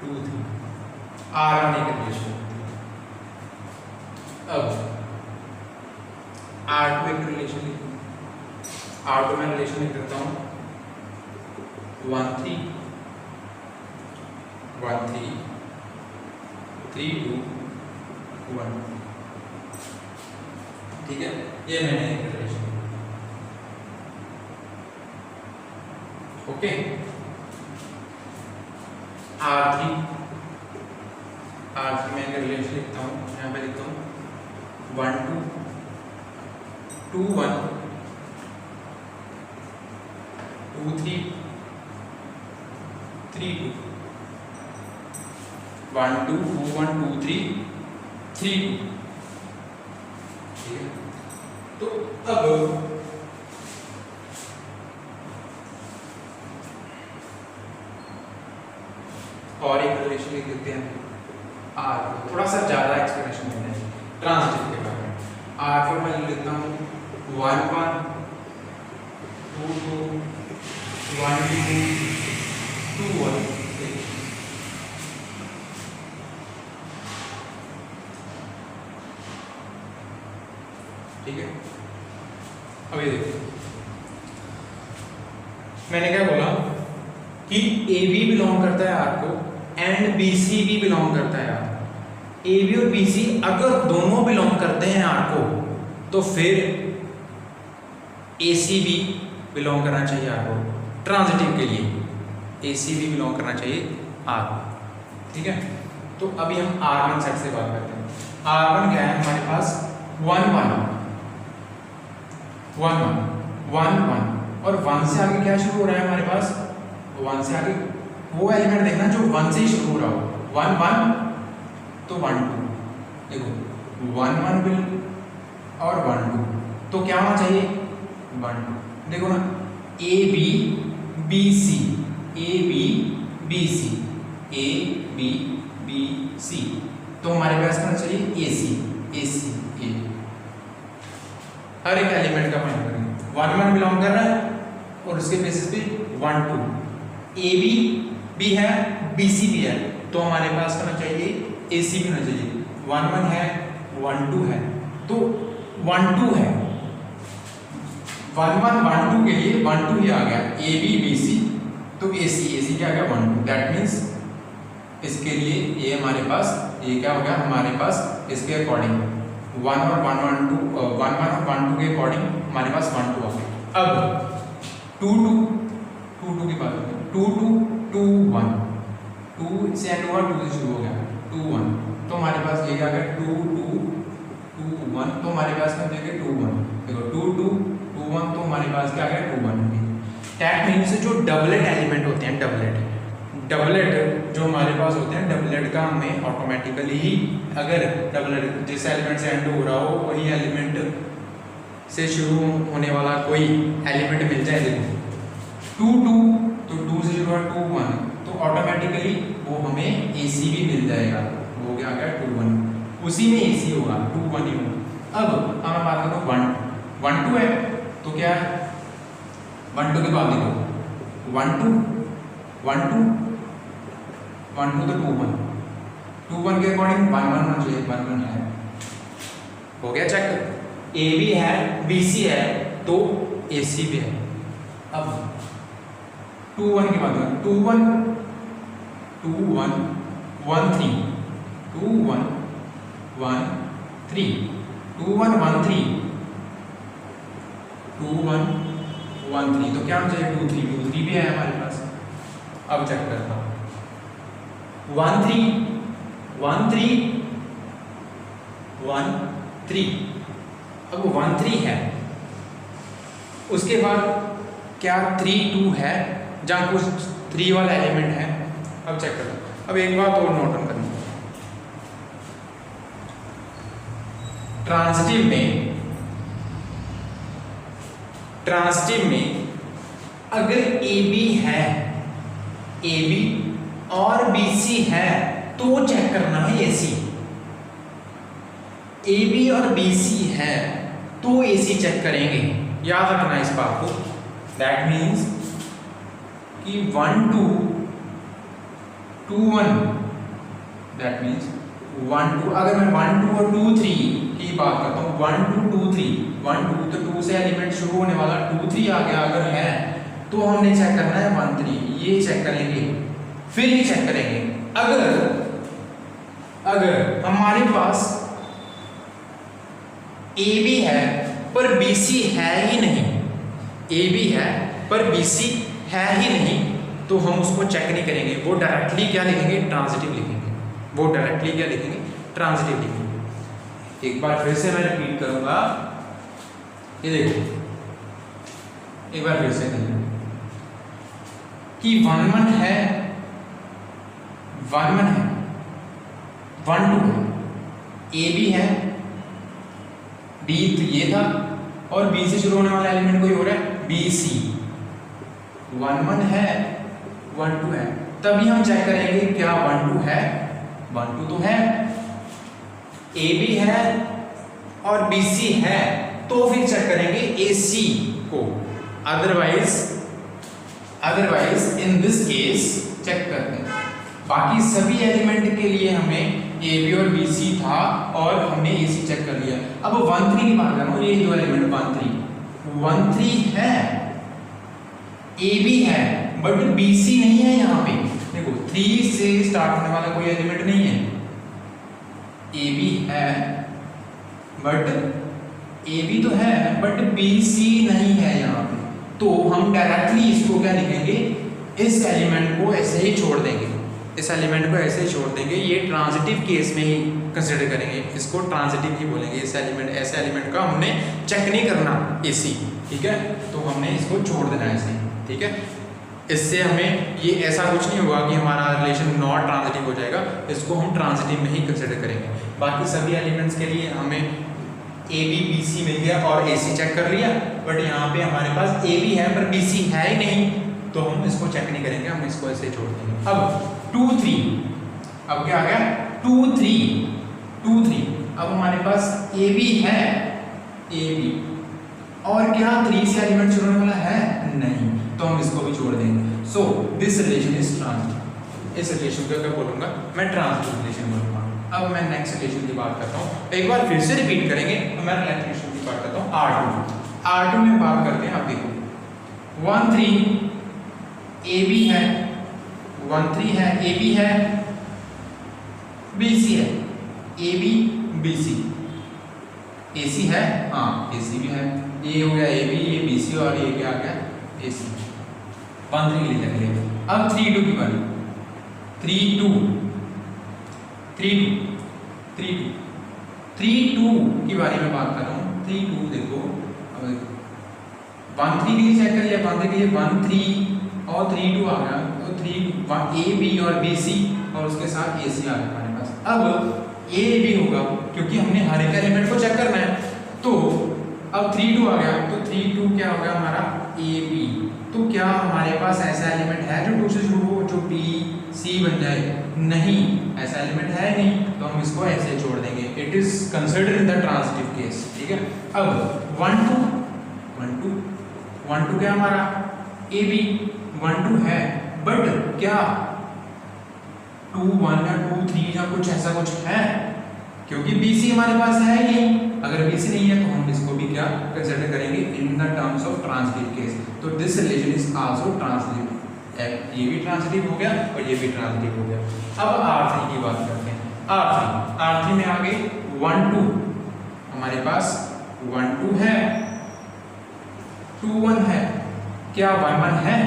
2 3, R1 एक रिलेशन। अब R2 एक रिलेशन लिखूं, R2 में रिलेशन लिख देता हूं 1 3 1 3 3 2 1। ठीक है, ये मैंने एक रिलेशन। ओके, R3 में अगर रिलेशन लिखता हूँ, यहाँ पे लिखता हूँ 1 2 2 1 2 3 3 2 1 2 2 1 2 3 3 2। ठीक है, तो अब और एक रिलेशन लिख देते हैं आर, थोड़ा सा ज्यादा एक्सप्लेनेशन देना है ट्रांजिटिव के बारे में। आर पर मैं लिखता हूँ 1 1 2 2 1 2 2 1। ठीक है, अब ये देखो मैंने क्या बोला कि ए बी बिलोंग करता है आर को एंड बी सी भी बिलोंग करता है आर। ए बी और बी सी अगर दोनों बिलोंग करते हैं आर को तो फिर ए सी भी बिलोंग करना चाहिए आर को। ट्रांजिटिव के लिए ए सी भी बिलोंग करना चाहिए आर को। ठीक है, तो अभी हम R1 सेट से बात करते हैं। R1 क्या है हमारे पास 1 1 1 1 1 1 और 1 से आगे क्या शुरू हो रहा है हमारे पास, 1 से आगे वो एलिमेंट देखना जो 1 से ही शुरू हो रहा हो। 1 1 तो 1 2, देखो 1 1 विल और 1 2, तो क्या होना चाहिए 1 2। देखो ना A B B C, A B B C, A B B C, तो हमारे पास होना चाहिए ए सी, ए सी ए। हर एक एलिमेंट का फाइंड करेंगे, 1 1 बिलोंग कर रहा है और उसके बेसिस पे 1 2, ए बी भी है बी सी भी है, तो हमारे पास होना चाहिए ए सी भी होना चाहिए। 1 1 है 1 2 है, तो 1 2 है, 1 1 1 2 के लिए 1 2 ही आ गया, ए बी बी सी, तो ए सी क्या आ गया 1 2। दैट मीन्स इसके लिए ये हमारे पास ये क्या हो गया, हमारे पास इसके अकॉर्डिंग 1 और 1 1 2 1 1 और 1 2 के अकॉर्डिंग हमारे पास 1 2 आ गया। अब 2 2 2 2 की बात करते हैं, 2 2 2 1, 2 से एंड हुआ 2 से शुरू हो गया 2 1, तो हमारे पास ये क्या आ गया 2 2 2 1, तो हमारे पास क्या हो जाएगा 2 1। देखो 2 2 2 1, तो हमारे पास क्या आ गया 2 1। दैट मीन्स जो डबलेट एलिमेंट होते हैं, डबलेट जो हमारे पास होते हैं, डबलेट का हमें ऑटोमेटिकली ही अगर डबलेट जिस एलिमेंट से एंड हो रहा हो वही एलिमेंट से शुरू होने वाला कोई एलिमेंट मिल जाए, देखो 2 2, तो 2 से शुरू हुआ 2 1, तो ऑटोमेटिकली वो हमें ए सी भी मिल जाएगा, वो क्या आ गया 2 1, उसी में ए सी होगा 2 1 ही होगा। अब हम बात करो 1 1 2 है, तो क्या है 1 2 के बाद देखो 1 2 1 2 1 2, तो 2 1, 2 1 के अकॉर्डिंग 1 1 होना चाहिए, 1 1 है, हो गया चेक। ए बी है बी सी है, तो ए सी भी है। अब 2 1 की बात करें, 2 1 2 1 1 3, 2 1 1 3, 2 1 1 3, 2 1 1 3, तो क्या होना चाहिए 2 3, 2 3 भी है हमारे पास। अब चेक करता हूँ 1 3 1 3 1 3, अब 1 3 है, उसके बाद क्या 3 2 है, जहाँ कुछ 3 वाला एलिमेंट है। अब चेक करो, अब एक बात और नोट ऑन करनी, ट्रांजिटिव में अगर ए बी है, ए बी और बी सी है, तो चेक करना है ए सी। ए बी और बी सी है तो ए सी चेक करेंगे, याद रखना इस बात को। दैट मीन्स कि 1 2 2 1, दैट मीन्स 1 2, अगर मैं 1 2 और 2 3 की बात करता हूँ, 1 2 2 3 1 2, तो 2 से एलिमेंट शुरू होने वाला 2 3 आ गया अगर है, तो हमने चेक करना है 1 3, ये चेक करेंगे, फिर ये चेक करेंगे। अगर हमारे पास ए बी है पर बी सी है ही नहीं, ए बी है पर बी सी है ही नहीं, तो हम उसको चेक नहीं करेंगे, वो डायरेक्टली क्या लिखेंगे ट्रांजिटिव लिखेंगे, वो डायरेक्टली क्या लिखेंगे ट्रांजिटिव लिखेंगे। एक बार फिर से मैं रिपीट करूंगा, ये देखो एक बार फिर से कि 1 1 है 1 1 है 1 2 है, ए बी है, बी तो ये था और बी से शुरू होने वाला एलिमेंट कोई हो रहा है बी सी, 1 1 है 1 2 है, तभी हम चेक करेंगे क्या 1 2 है, 1 2 तो है, ए बी है और बी सी है, तो फिर चेक करेंगे ए सी को। Otherwise in this case check करते हैं। बाकी सभी एलिमेंट के लिए हमें ए बी और बी सी था और हमने ए सी चेक कर लिया। अब 1 3 की बात करूँ, ये दो एलिमेंट 1 3 है, ए बी है बट बी सी नहीं है। यहाँ पे देखो 3 से स्टार्ट होने वाला कोई एलिमेंट नहीं है, ए बी है बट ए बी तो है बट बी सी नहीं है यहाँ पे, तो हम डायरेक्टली इसको क्या लिखेंगे, इस एलिमेंट को ऐसे ही छोड़ देंगे, इस एलिमेंट को ऐसे ही छोड़ देंगे। ये ट्रांजिटिव केस में ही कंसिडर करेंगे, इसको ट्रांजिटिव ही बोलेंगे। इस एलिमेंट ऐसे एलिमेंट का हमने चेक नहीं करना एसी, ठीक है, तो हमने इसको छोड़ देना ऐसे, ठीक है। इससे हमें ये ऐसा कुछ नहीं होगा कि हमारा रिलेशन नॉट ट्रांजिटिव हो जाएगा, इसको हम ट्रांजिटिव में ही कंसिडर करेंगे। बाकी सभी एलिमेंट्स के लिए हमें ए बी बी सी मिल गया और ए सी चेक कर लिया, बट यहाँ पे हमारे पास ए बी है पर बी सी है ही नहीं, तो हम इसको चेक नहीं करेंगे, हम इसको ऐसे छोड़ देंगे। अब 2 3, अब क्या आ गया 2 3, अब हमारे पास ए बी है, ए बी और क्या 3 से एलिमेंट शुरू होने वाला है नहीं, तो हम इसको भी छोड़ देंगे। So this relation is transitive. इस रिलेशन को क्या बोलूंगा मैं, ट्रांजिटिव रिलेशन बोलूंगा। अब मैं नेक्स्ट रिलेशन की बात करता हूँ, एक बार फिर से रिपीट करेंगे, तो मैं नेक्स्ट रिलेशन की बात करता हूँ R2 में बात करते हैं। आप देखो 1 3 ए बी है, 1 3 है, ए बी है, बी सी है, ए बी बी सी, ए सी है, हाँ ए सी भी है, ये हो गया ए बी, ये बी सी और ये क्या आ गया ए सी। 1 3 ले लेंगे। अब 3 2 की बारी, 3 2 की बारे में बात कर रहा हूँ। 3 2 देखो, अब 1 3 के लिए चेक करिए, 1 3 के लिए 1 3 और 3 2 आ गया, तो 3 1 ए बी और बी सी और उसके साथ ए सी आ गया हमारे पास। अब ए बी होगा क्योंकि हमने हर एक एलिमेंट को चेक करना है, तो अब 3 2 आ गया, तो 3 2 क्या होगा हमारा ए बी। तो क्या हमारे पास ऐसा एलिमेंट है जो 2 से शुरू हो, जो बी सी बन जाए? नहीं, ऐसा एलिमेंट है नहीं, तो हम इसको ऐसे छोड़ देंगे। It is considered in the transitive case, ठीक है। अब 1 2 क्या हमारा ए बी 1 2 है, बट क्या 2 1 या 2 3 या कुछ ऐसा कुछ है, क्योंकि बी सी हमारे पास है ही नहीं। अगर बी सी नहीं है तो हम इसको भी क्या कंसिडर करेंगे in the terms of transitive case. तो this relation is also transitive, ये भी ट्रांजिटिव हो गया और ये भी ट्रांजिटिव हो गया। अब R3 की बात करते हैं। R3 में आगे 1 2, हमारे पास 1 2 है, 2 1 है, क्या 1 1 है,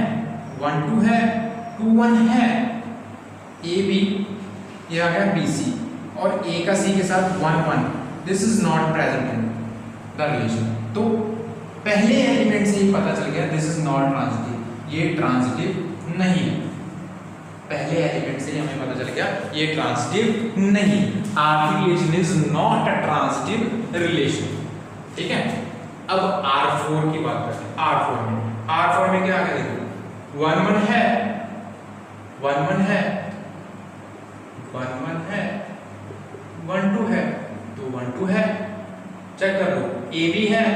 1 2 है, 2 1 है, ए बी, ये आ गया बी सी और ए का सी के साथ 1 1, this is not present in the relation. तो पहले एलिमेंट से ही पता चल गया दिस इज नॉट ट्रांजिटिव, ये ट्रांजिटिव नहीं है। पहले एलिमेंट से ही हमें पता चल गया ये ट्रांजिटिव नहीं। R3 relation is not a transitive relation, ठीक है। अब R4 की बात करते हैं। R4 में क्या आ गया देखो, 1 1 है, 1 1 है, 1 1 है, 1 2 है, तो 1 2 है, चेक कर लो। ए बी है,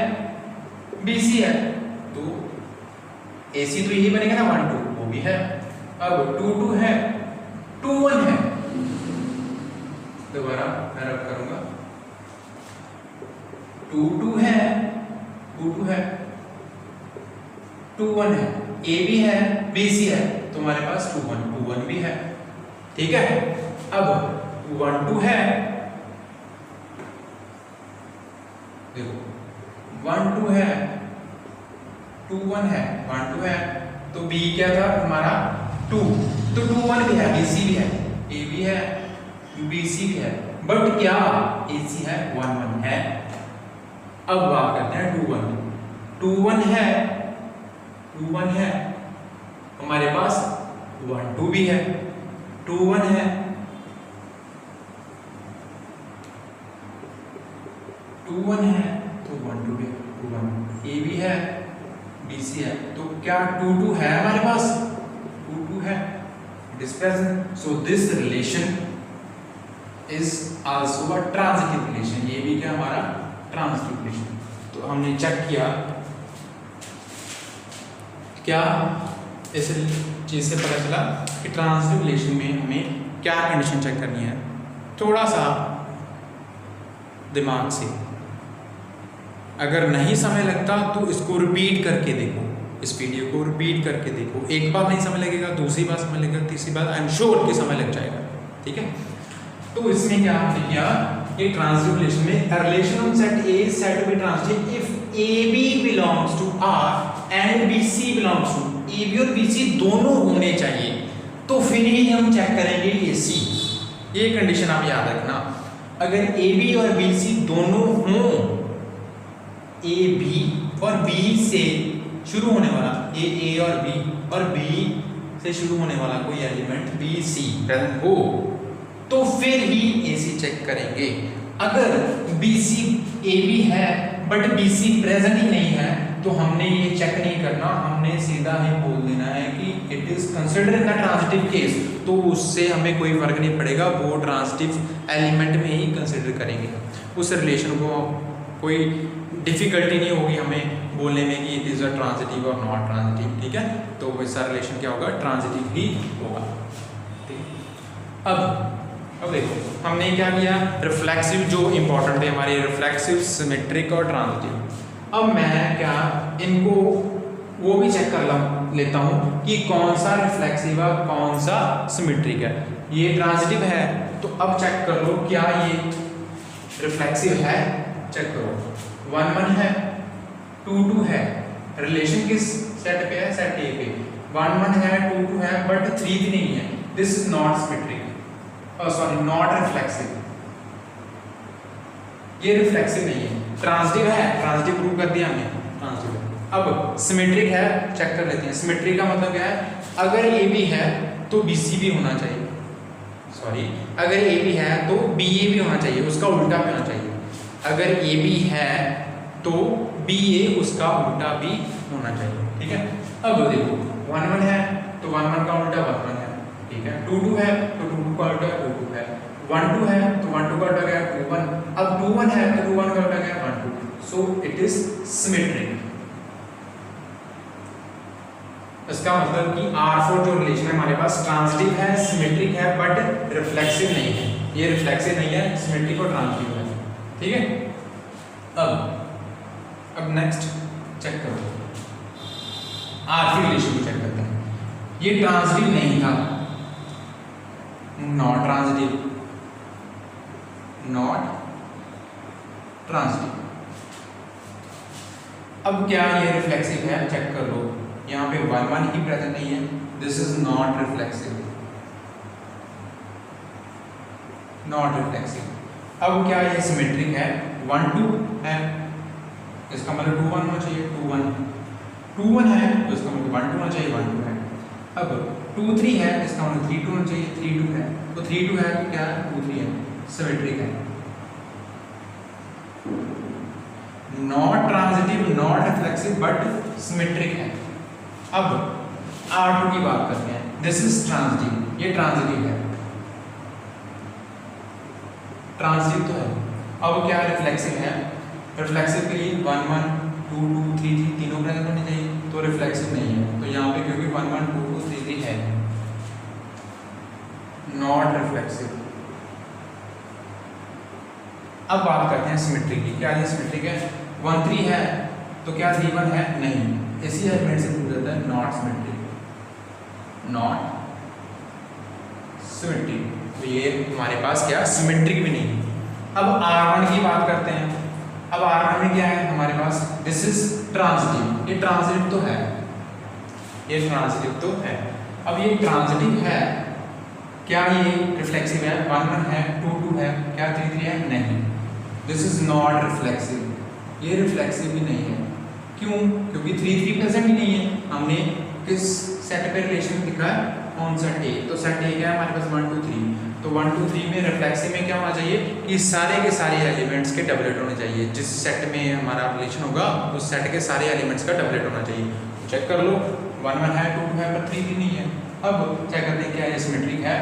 बी सी है, तो ए सी तो यही बनेगा ना 1 2, वो भी है। अब 2 2 है, 2 1 है, दोबारा मैं रब करूंगा, 2 2 है, 2 2 है, 2 1 है, ए बी है, बी सी है, तो हमारे पास 2 1 भी है, ठीक है। अब 1 2 है, देखो 1 2 है, 2 1 है, 1 2 है, तो बी क्या था हमारा 2, तो 2 1 भी है, बी सी भी है, ए बी है, बी सी भी है, बट क्या ए सी है 1 1 है। अब बात करते हैं 2 1, 2 1 है, 2 1 है, हमारे पास 1 2 भी है, 2 1 है, 2 1 है, तो 1 2 भी, 2 1 ए बी है, बी सी है, तो क्या 2 2 है हमारे पास, 2 2 है, it is present. So this relation is also a transitive relation, ये भी क्या हमारा ट्रांजिटिव रिलेशन। तो हमने चेक किया क्या इस चीज से पता चला कि ट्रांजिटिव रिलेशन में हमें क्या कंडीशन चेक करनी है। थोड़ा सा दिमाग से, अगर नहीं समय लगता तो इसको रिपीट करके देखो, इस वीडियो को रिपीट करके देखो। एक बार नहीं समय लगेगा, दूसरी बार समय लगेगा, तीसरी बार आई एम श्योर कि समय लग जाएगा, ठीक है। तो इसमें क्या हमने किया, एक ट्रांजिटिव रिलेशन में a relation on set A is said to be transitive if AB belongs to R and BC belongs to, AB और BC दोनों होने चाहिए, तो फिर ही हम चेक करेंगे AC। ये कंडीशन आप याद रखना, अगर AB और BC दोनों हों, AB और B से शुरू होने वाला, A और B और B से शुरू होने वाला कोई एलिमेंट BC प्रेजेंट हो, तो फिर ही AC चेक करेंगे। अगर BC AB है बट BC प्रेजेंट ही नहीं है तो हमने ये चेक नहीं करना, हमने सीधा ही बोल देना है कि it is considered in the transitive case, तो उससे हमें कोई फर्क नहीं पड़ेगा, वो ट्रांजिटिव एलिमेंट में ही कंसिडर करेंगे उस रिलेशन को, कोई डिफिकल्टी नहीं होगी हमें बोलने में कि इट इज अ ट्रांजिटिव और नॉट ट्रांजिटिव, ठीक है। तो वैसा रिलेशन क्या होगा, ट्रांजिटिव ही होगा, ठीक। अब देखो हमने क्या किया, रिफ्लेक्सिव जो इंपॉर्टेंट है हमारे, रिफ्लेक्सिव, सिमेट्रिक और ट्रांजिटिव। अब मैं क्या इनको वो भी चेक कर लेता हूँ कि कौन सा रिफ्लेक्सिव है कौन सा सिमेट्रिक है। ये ट्रांजिटिव है तो अब चेक कर लो क्या ये रिफ्लेक्सिव है, चेक करो। 1 1 है, 2 2 है, रिलेशन किस सेट पे है, सेट ए पे। 1 1 है, 2 2 है बट 3 3 नहीं है, this is not symmetric, sorry not reflexive, ये रिफ्लेक्सिव नहीं है। ट्रांजिटिव है, ट्रांजिटिव प्रूव कर दिया हमने, ट्रांजिटिव। अब सिमेट्रिक है, चेक कर लेते हैं। सिमेट्रिक का मतलब क्या है, अगर ए बी है तो बी सी भी होना चाहिए, सॉरी अगर ए बी है तो बी ए भी होना चाहिए, उसका उल्टा भी होना चाहिए। अगर ए बी है तो बी ए उसका उल्टा भी होना चाहिए, ठीक है। अब देखो 1 1 है तो 1 1 का उल्टा 1 1 है, ठीक है। 2 2 है तो 2 2 का उल्टा 2 2 है। 1 2 है तो 1 2 का उल्टा गया 2 1। अब 2 1 है तो 2 1 का उल्टा गया 1 2। So it is symmetric. इसका मतलब कि R4 जो रिलेशन है हमारे पास ट्रांजिटिव है, सिमेट्रिक है बट रिफ्लेक्सिव नहीं है। ये रिफ्लेक्सिव नहीं है, सिमेट्रिक और ट्रांजिटिव है, ठीक है। अब नेक्स्ट चेक करो, R3 रिलेशन को चेक करते हैं। ये ट्रांजिटिव नहीं था, नॉट ट्रांजिटिव, नॉट ट्रांजिटिव। अब क्या ये रिफ्लेक्सिव है, चेक कर लो। यहाँ पे 1 1 ही प्रेजेंट नहीं है, this is not reflexive, not reflexive. अब क्या ये सिमेट्रिक है, 1 2 है, इसका मतलब 2 1 होना चाहिए, 2 1। 2 1 है तो इसका मतलब 1 2 होना चाहिए, 1 2 है। अब 2 3 है, इसका मतलब 3 2 होना चाहिए, 3 2 है। तो 3 2 है तो क्या है, 2 3 है, सिमेट्रिक है। Not transitive, not reflexive but symmetric है। अब R2 की बात करते हैं, दिस इज ट्रांजिटिव, ये ट्रांजिटिव है, ट्रांजिटिव तो है। अब क्या रिफ्लेक्सिव है, रिफ्लेक्सिव के लिए 1 1 2 2 3 3 तीनों प्रेजेंट होने चाहिए, तो रिफ्लेक्सिव नहीं है। तो यहाँ पे क्योंकि 1 1 2 2 3 3 है, नॉट रिफ्लेक्सिव। अब बात करते हैं सिमेट्रिक की, क्या ये सिमेट्रिक है, 1 3 है तो क्या 3 1 है, नहीं, इसी एलिमेंट से पूछ जाता है, नॉट सिमेट्रिक, नॉट सिमेट्रिक। तो ये हमारे पास क्या सिमेट्रिक भी नहीं। अब R1 की बात करते हैं। अब R1 में क्या है हमारे पास, दिस इज ट्रांजिटिव, ये ट्रांजिटिव तो है, ये ट्रांजिटिव तो है। अब ये ट्रांजिटिव है, क्या ये रिफ्लेक्सिव है, 1 1 है, 2 2 है, क्या 3 3 है, नहीं, दिस इज नॉट रिफ्लेक्सिव, ये रिफ्लेक्सिव भी नहीं है। क्यों, क्योंकि 3 3 प्रेजेंट ही नहीं है। हमने किस सेट पे रिलेशन दिखा है, ऑन सेट ए, तो सेट ए क्या है हमारे पास 1 2 3। तो 1 2 3 में रिफ्लेक्सिव में क्या होना चाहिए कि सारे के सारे एलिमेंट्स के डबलेट होने चाहिए। जिस सेट में हमारा रिलेशन होगा उस सेट के सारे एलिमेंट्स का डबलेट होना चाहिए। तो चेक कर लो, 1 1 है, 2 2 है पर 3 3 नहीं है। अब चेक करते हैं क्या ये सिमेट्रिक है,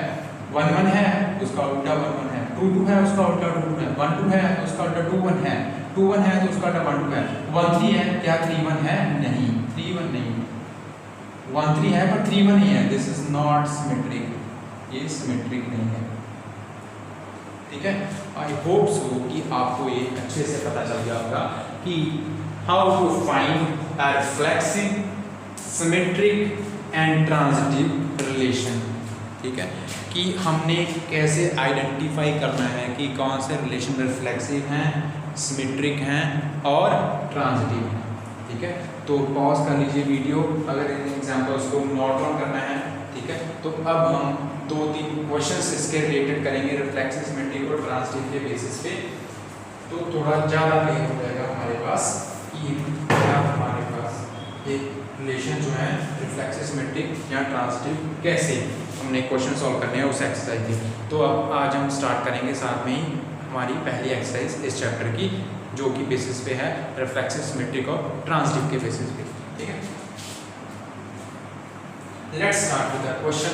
1 1 है उसका उल्टा 1 1 है, 2 2 है उसका उल्टा 2 2 है, 1 2 है उसका उल्टा 2 1 है, 2 1 है तो उसका उल्टा 1 2 है, 1 3 है, क्या 3 1 है, नहीं, 3 1 नहीं, 1 3 है पर 3 1 नहीं है, दिस इज नॉट सिमेट्रिक, ये सिमेट्रिक नहीं है, ठीक है। आई होप सो कि आपको ये अच्छे से पता चल गया होगा कि how to find a reflexive, symmetric and transitive relation, ठीक है, कि हमने कैसे आइडेंटिफाई करना है कि कौन से रिलेशन रिफ्लेक्सिव हैं, सिमेट्रिक हैं और ट्रांजिटिव हैं, ठीक है। तो पॉज कर लीजिए वीडियो, अगर इन एग्जांपल्स को नोट डाउन करना है, ठीक है। तो अब हम 2-3 क्वेश्चंस इसके रिलेटेड करेंगे रिफ्लेक्सिव, सिमेट्रिक और ट्रांजिटिव के बेसिस पे, तो थोड़ा ज़्यादा क्लियर हो जाएगा हमारे पास कि क्या हमारे पास एक रिलेशन जो है रिफ्लेक्सिव, सिमेट्रिक या ट्रांजिटिव कैसे हमने क्वेश्चन सॉल्व करने हैं उस एक्सरसाइज के। तो अब आज हम स्टार्ट करेंगे, साथ में ही हमारी पहली एक्सरसाइज इस चैप्टर की, जो कि बेसिस पे है रिफ्लेक्सिव, सिमेट्रिक और ट्रांजिटिव के बेसिस पे। ठीक है, let's start with the question.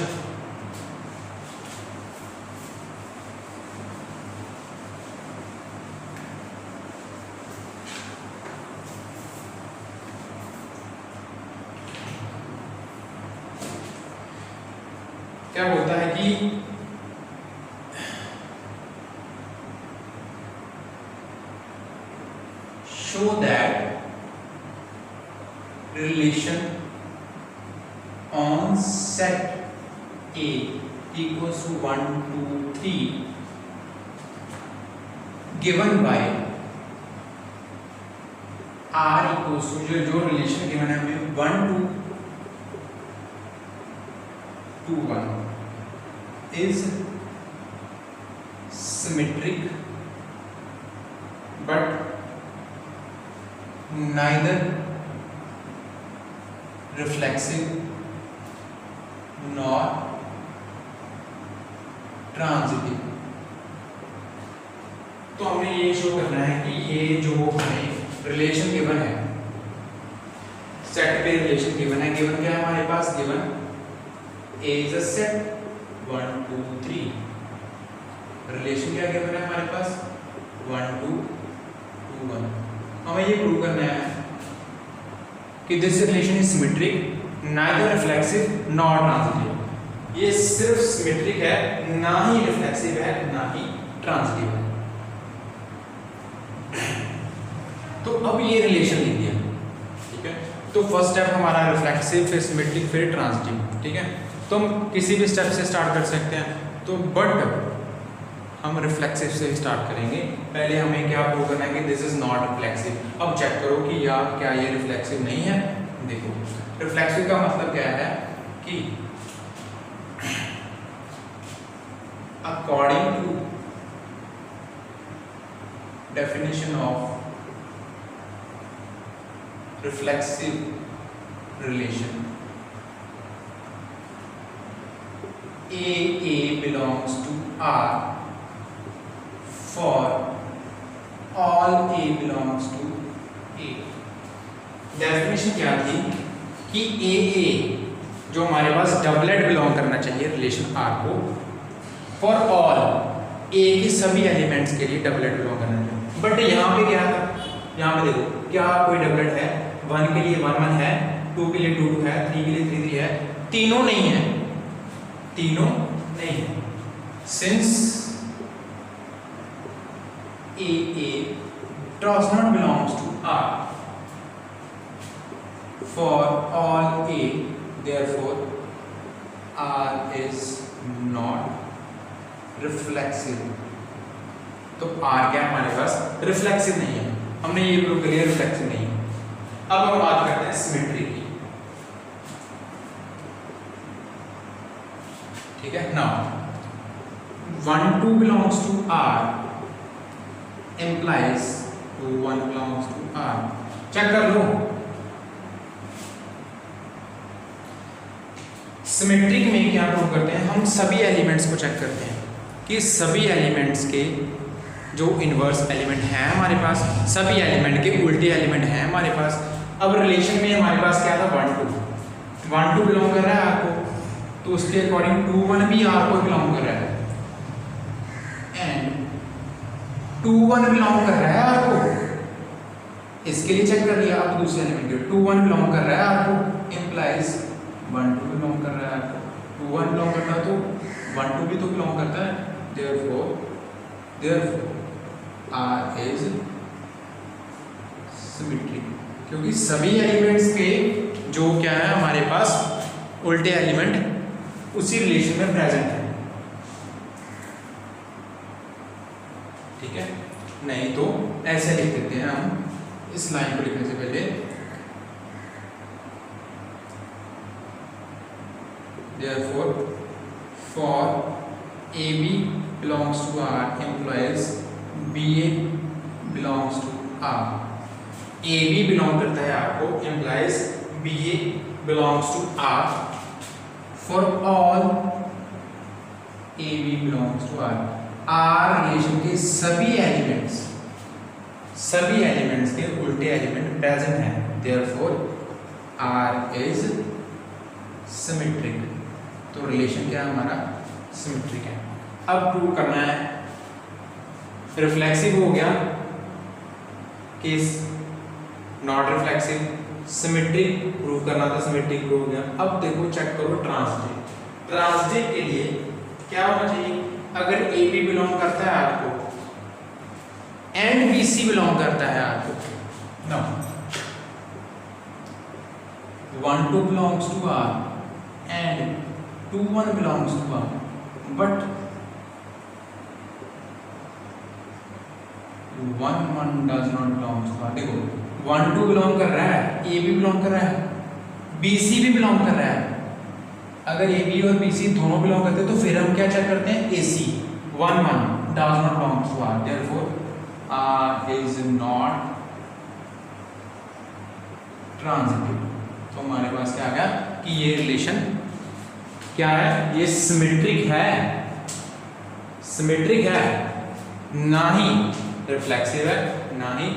क्या बोलता है कि show that relation on set A equals to 1, 2, 3 given by R equals to जो रिलेशन गिवन है हमें 1 to 1 is symmetric but neither reflexive nor transitive। तो हमें ये शो करना है कि ये जो हमें रिलेशन गिवन है, सेट पे रिलेशन गिवन है, गिवन क्या है हमारे पास, given A is a set 1, 2, 3, relation क्या गिवन है हमारे पास 1, 2, 2, 1। हमें ये प्रूव करना है कि this relation is symmetric, neither reflexive not transitive. ये सिर्फ सिमेट्रिक है, ना ही रिफ्लेक्सिव है, ना ही ट्रांजिटिव है। तो अब ये रिलेशन लिख दिया। ठीक है, तो फर्स्ट स्टेप हमारा रिफ्लेक्सिव, फिर सिमेट्रिक, फिर ट्रांजिटिव। ठीक है, तो हम किसी भी स्टेप से स्टार्ट कर सकते हैं, तो बट हम रिफ्लेक्सिव से स्टार्ट करेंगे। पहले हमें क्या प्रूव करना है कि दिस इज नॉट रिफ्लेक्सिव। अब चेक करो कि यार क्या ये रिफ्लेक्सिव नहीं है। देखो रिफ्लेक्सिव का मतलब क्या है कि according to definition of reflexive relation A belongs to R for all A belongs to A। Definition क्या थी कि A जो हमारे पास डबलेट बिलोंग करना चाहिए रिलेशन R को, फॉर ऑल A के सभी एलिमेंट्स के लिए डबलेट बिलोंग करना चाहिए। बट यहाँ पे क्या था, यहाँ पे देखो क्या कोई डबलेट है, 1 के लिए 1 1 है, 2 के लिए 2 2 है, 3 के लिए 3 3 है, तीनों नहीं है, तीनों नहीं है। Since A does not belongs to R for all A, therefore R is not reflexive। तो R क्या हमारे पास रिफ्लेक्सिव नहीं है, हमने ये प्रूव कर लिया रिफ्लेक्सिव नहीं है। अब हम बात करते हैं सिमेट्री की। ठीक है, now 1 2 belongs to R implies 2 1 belongs to R। Check कर लो, सिमेट्रिक में क्या प्रूव करते हैं, हम सभी एलिमेंट्स को चेक करते हैं कि सभी एलिमेंट्स के जो इनवर्स एलिमेंट हैं हमारे पास, सभी एलिमेंट के उल्टे एलिमेंट हैं हमारे पास। अब रिलेशन में हमारे पास क्या था 1 2 बिलोंग कर रहा है R को, तो उसके अकॉर्डिंग 2 1 भी R को बिलोंग कर रहा है, एंड 2 1 बिलोंग कर रहा है R को। इसके लिए चेक कर लिया, अब दूसरे एलिमेंट के 2 1 बिलोंग कर रहा है R को, इंप्लाइज 1 2 बिलोंग कर रहा है R को। 2 1 बिलोंग करता है तो 1 2 भी तो बिलोंग करता है, therefore R is symmetric, क्योंकि सभी एलिमेंट्स के जो क्या है हमारे पास उल्टे एलिमेंट उसी रिलेशन में प्रेजेंट है। ठीक है, नहीं तो ऐसे लिख देते हैं हम, इस लाइन को लिखने से पहले therefore for AB belongs to R implies BA belongs to R। AB belong करता है R को, implies BA belongs to R for all AB belongs to R। R relation के सभी एलिमेंट्स के उल्टे एलिमेंट प्रेजेंट हैं, देयरफॉर आर इज सिमेट्रिक। तो रिलेशन क्या है हमारा, सिमेट्रिक है। अब प्रूव करना है, रिफ्लेक्सिव हो गया case, not reflexive, symmetric prove करना था, सिमेट्रिक प्रूव हो गया। अब देखो चेक करो ट्रांजिटिव के लिए क्या होना चाहिए, अगर ए बी बिलोंग करता है आपको एंड बी सी बिलोंग करता है आपको, no 1 2 belongs to R and 2 1 belongs to R, but 1 1 does not belong to R। देखो 1 2 बिलोंग कर रहा है, ए बी बिलोंग कर रहा है, बी सी भी बिलोंग कर रहा है। अगर ए बी और बी सी दोनों बिलोंग करते हैं तो फिर हम क्या चेक करते हैं, ए सी 1 1 does not belong to R, therefore R is not transitive। तो हमारे पास क्या आ गया कि ये रिलेशन क्या है, ये सिमेट्रिक है, ना ही रिफ्लेक्सिव है ना ही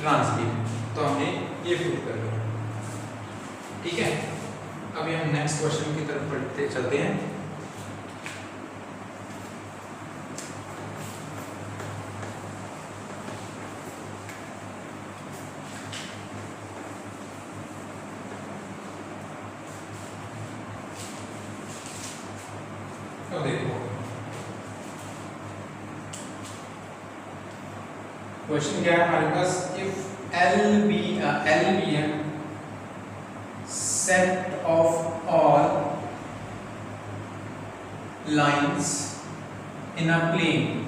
ट्रांजिटिव। तो हमने ये प्रूव कर लिया, ठीक है। अभी हम नेक्स्ट क्वेश्चन की तरफ बढ़ते चलते हैं। तो देखो क्वेश्चन क्या है हमारे पास, if L be a set of all lines in a plane,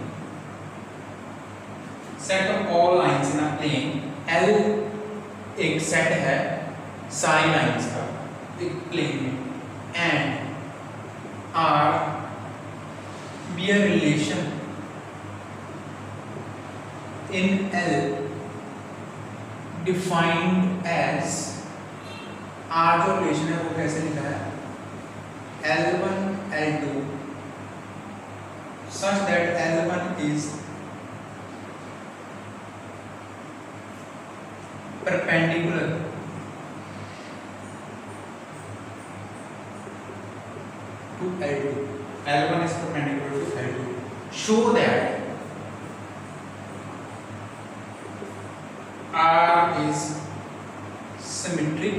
set of all lines in a plane, L एक सेट है सारी लाइंस का एक प्लेन में, and R be a relation in L defined as, R जो रिलेशन है वो कैसे लिखा है, L1 L2 such that L1 is perpendicular to L2, L1 is perpendicular to L2, show that R is symmetric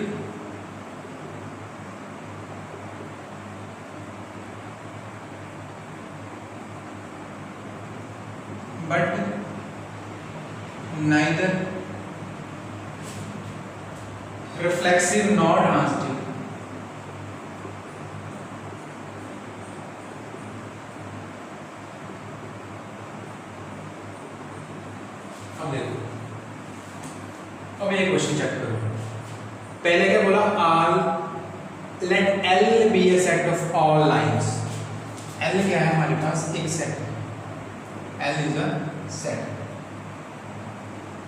but neither reflexive nor transitive। अब देखो, अब ये क्वेश्चन चेक करो। पहले क्या बोला, R let L be a set of all lines। L क्या है हमारे पास, एक set, L is a set,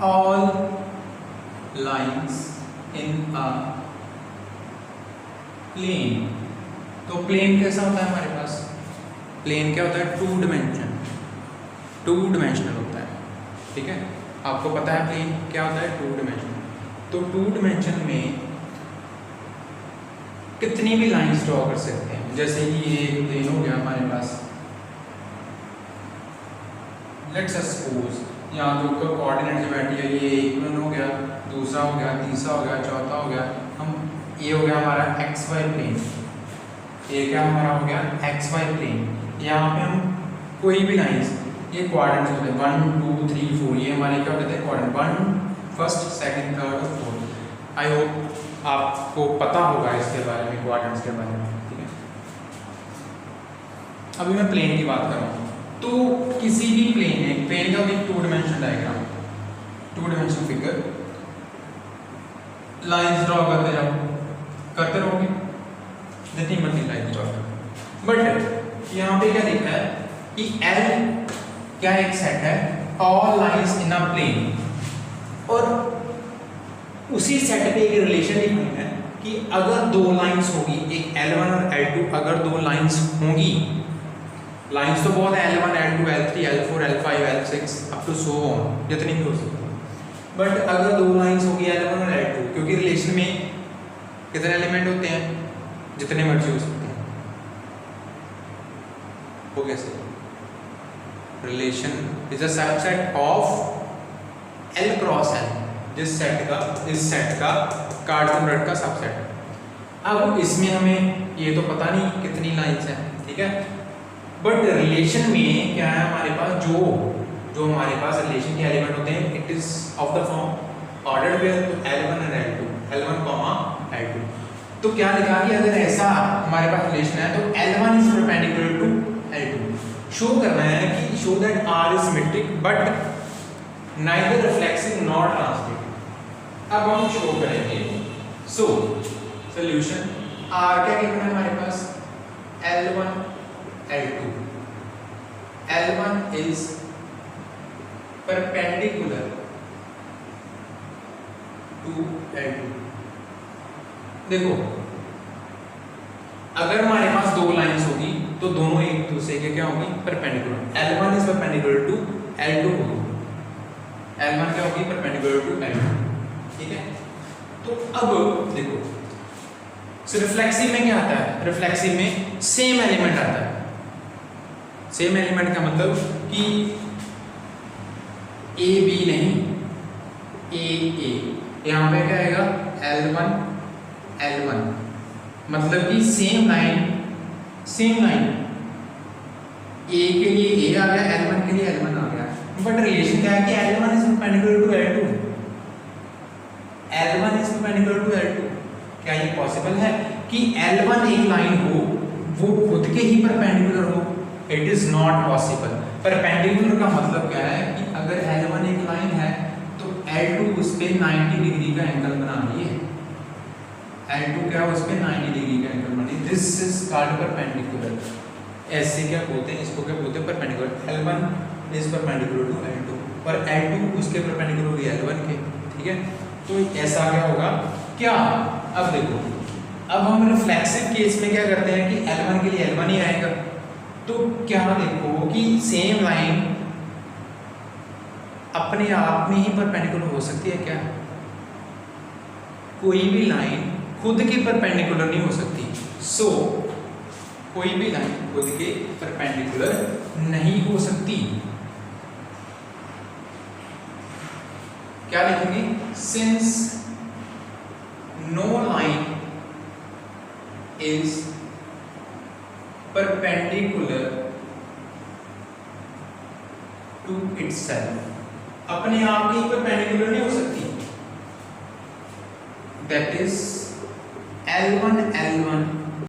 all lines in a plane। तो प्लेन कैसा होता है हमारे पास, प्लेन क्या होता है, टू डिमेंशनल होता है, ठीक है। आपको पता है प्लेन क्या होता है, 2 डिमेंशनल। तो 2 डिमेंशन में कितनी भी लाइंस ड्रॉ कर सकते हैं, जैसे कि ये एक प्लेन हो गया हमारे पास, लेट्स सपोज यहाँ जो कोऑर्डिनेट जो बैठी है ये एक प्लेन हो गया, दूसरा हो गया, तीसरा हो गया, चौथा हो गया, हम ये हो गया हमारा XY प्लेन, ये क्या हमारा हो गया XY प्लेन। यहाँ पे हम कोई भी लाइंस, ये क्वाड्रेंट्स होते हैं 1 2 3 4, ये हमारे क्या होते हैं क्वाड्रेंट, 1 फर्स्ट सेकंड थर्ड और फोर्थ। आई होप आपको पता होगा इसके बारे में, क्वाड्रेंट्स के बारे में, ठीक है। अभी मैं प्लेन की बात कर रहा हूँ, तो किसी भी प्लेन का भी 2 dimension diagram, 2 dimension figure, lines draw करते रहोगे जितनी मर्जी लाइन ड्रॉ करो। बट यहाँ पे क्या लिखा है कि L क्या एक सेट है, all lines in a plane, और उसी सेट पे एक रिलेशन डिफाइन है कि अगर 2 लाइंस होगी, एक L1 और L2, अगर 2 लाइंस होंगी लाइंस तो बहुत है, L1 L2 L3 L4 L5 L6 up to so on, जितनी भी हो सकती है। बट अगर दो लाइंस होगी L1 और L2, क्योंकि रिलेशन में कितने एलिमेंट होते हैं, जितने मर्जी हो सकते हैं। वो कैसे? Relation is a subset of L cross L, इस सेट का कार्टेशियन प्रोडक्ट का सबसेट। अब इसमें हमें ये तो पता नहीं कितनी लाइंस हैं, ठीक है, बट रिलेशन में क्या है हमारे पास, जो हमारे पास रिलेशन के एलिमेंट होते हैं, it is of the form ordered with L1 और L2, L1, L2। तो क्या लिखा कि अगर ऐसा हमारे पास रिलेशन है तो L1 is perpendicular to L2। Show करना है कि show that R is symmetric but neither reflexive nor transmitting. अब हम शो करेंगे। सो सॉल्यूशन R क्या गिवन है हमारे पास, L1 L2, L1 is perpendicular to L2। देखो अगर हमारे पास दो लाइंस होगी तो दोनों एक दूसरे के क्या होगी, perpendicular. L1 is perpendicular to L2 होगी, L1 क्या होगी, परपेंडिकुलर टू L2, ठीक है। तो अब देखो रिफ्लेक्सिव में क्या आता है, रिफ्लेक्सिव में सेम एलिमेंट आता है। सेम एलिमेंट का मतलब कि ए बी नहीं, ए यहाँ पे क्या आएगा, L1 मतलब कि सेम लाइन ए के लिए ए आ गया, L1 के लिए L1 आ गया। बट रिलेशन क्या है कि L1 is perpendicular to L2, L1 is perpendicular to L2। क्या ये पॉसिबल है कि L1 एक लाइन हो वो खुद के ही परपेंडिकुलर हो? It is not possible. Perpendicular का मतलब क्या है कि अगर L1 एक लाइन है तो L2 उस पे 90 डिग्री का एंगल बना रही है, L2 क्या उस पे 90 डिग्री का एंगल बना रही है। This is called perpendicular. ऐसे क्या बोलते हैं, इसको क्या बोलते हैं, perpendicular. L1 is perpendicular to L2 और L2 उसके परपेंडिकुलर होगी L1 के, ठीक है। तो ऐसा क्या होगा क्या, अब देखो अब हम रिफ्लेक्सिव केस में क्या करते हैं कि L1 के लिए L1 ही आएगा। तो क्या देखो कि सेम लाइन अपने आप में ही परपेंडिकुलर हो सकती है क्या? कोई भी लाइन खुद के परपेंडिकुलर नहीं हो सकती। सो कोई भी लाइन खुद के परपेंडिकुलर नहीं हो सकती। क्या लिखेंगे, since no line is perpendicular to itself, अपने आप ही परपेंडिकुलर नहीं हो सकती। That is L1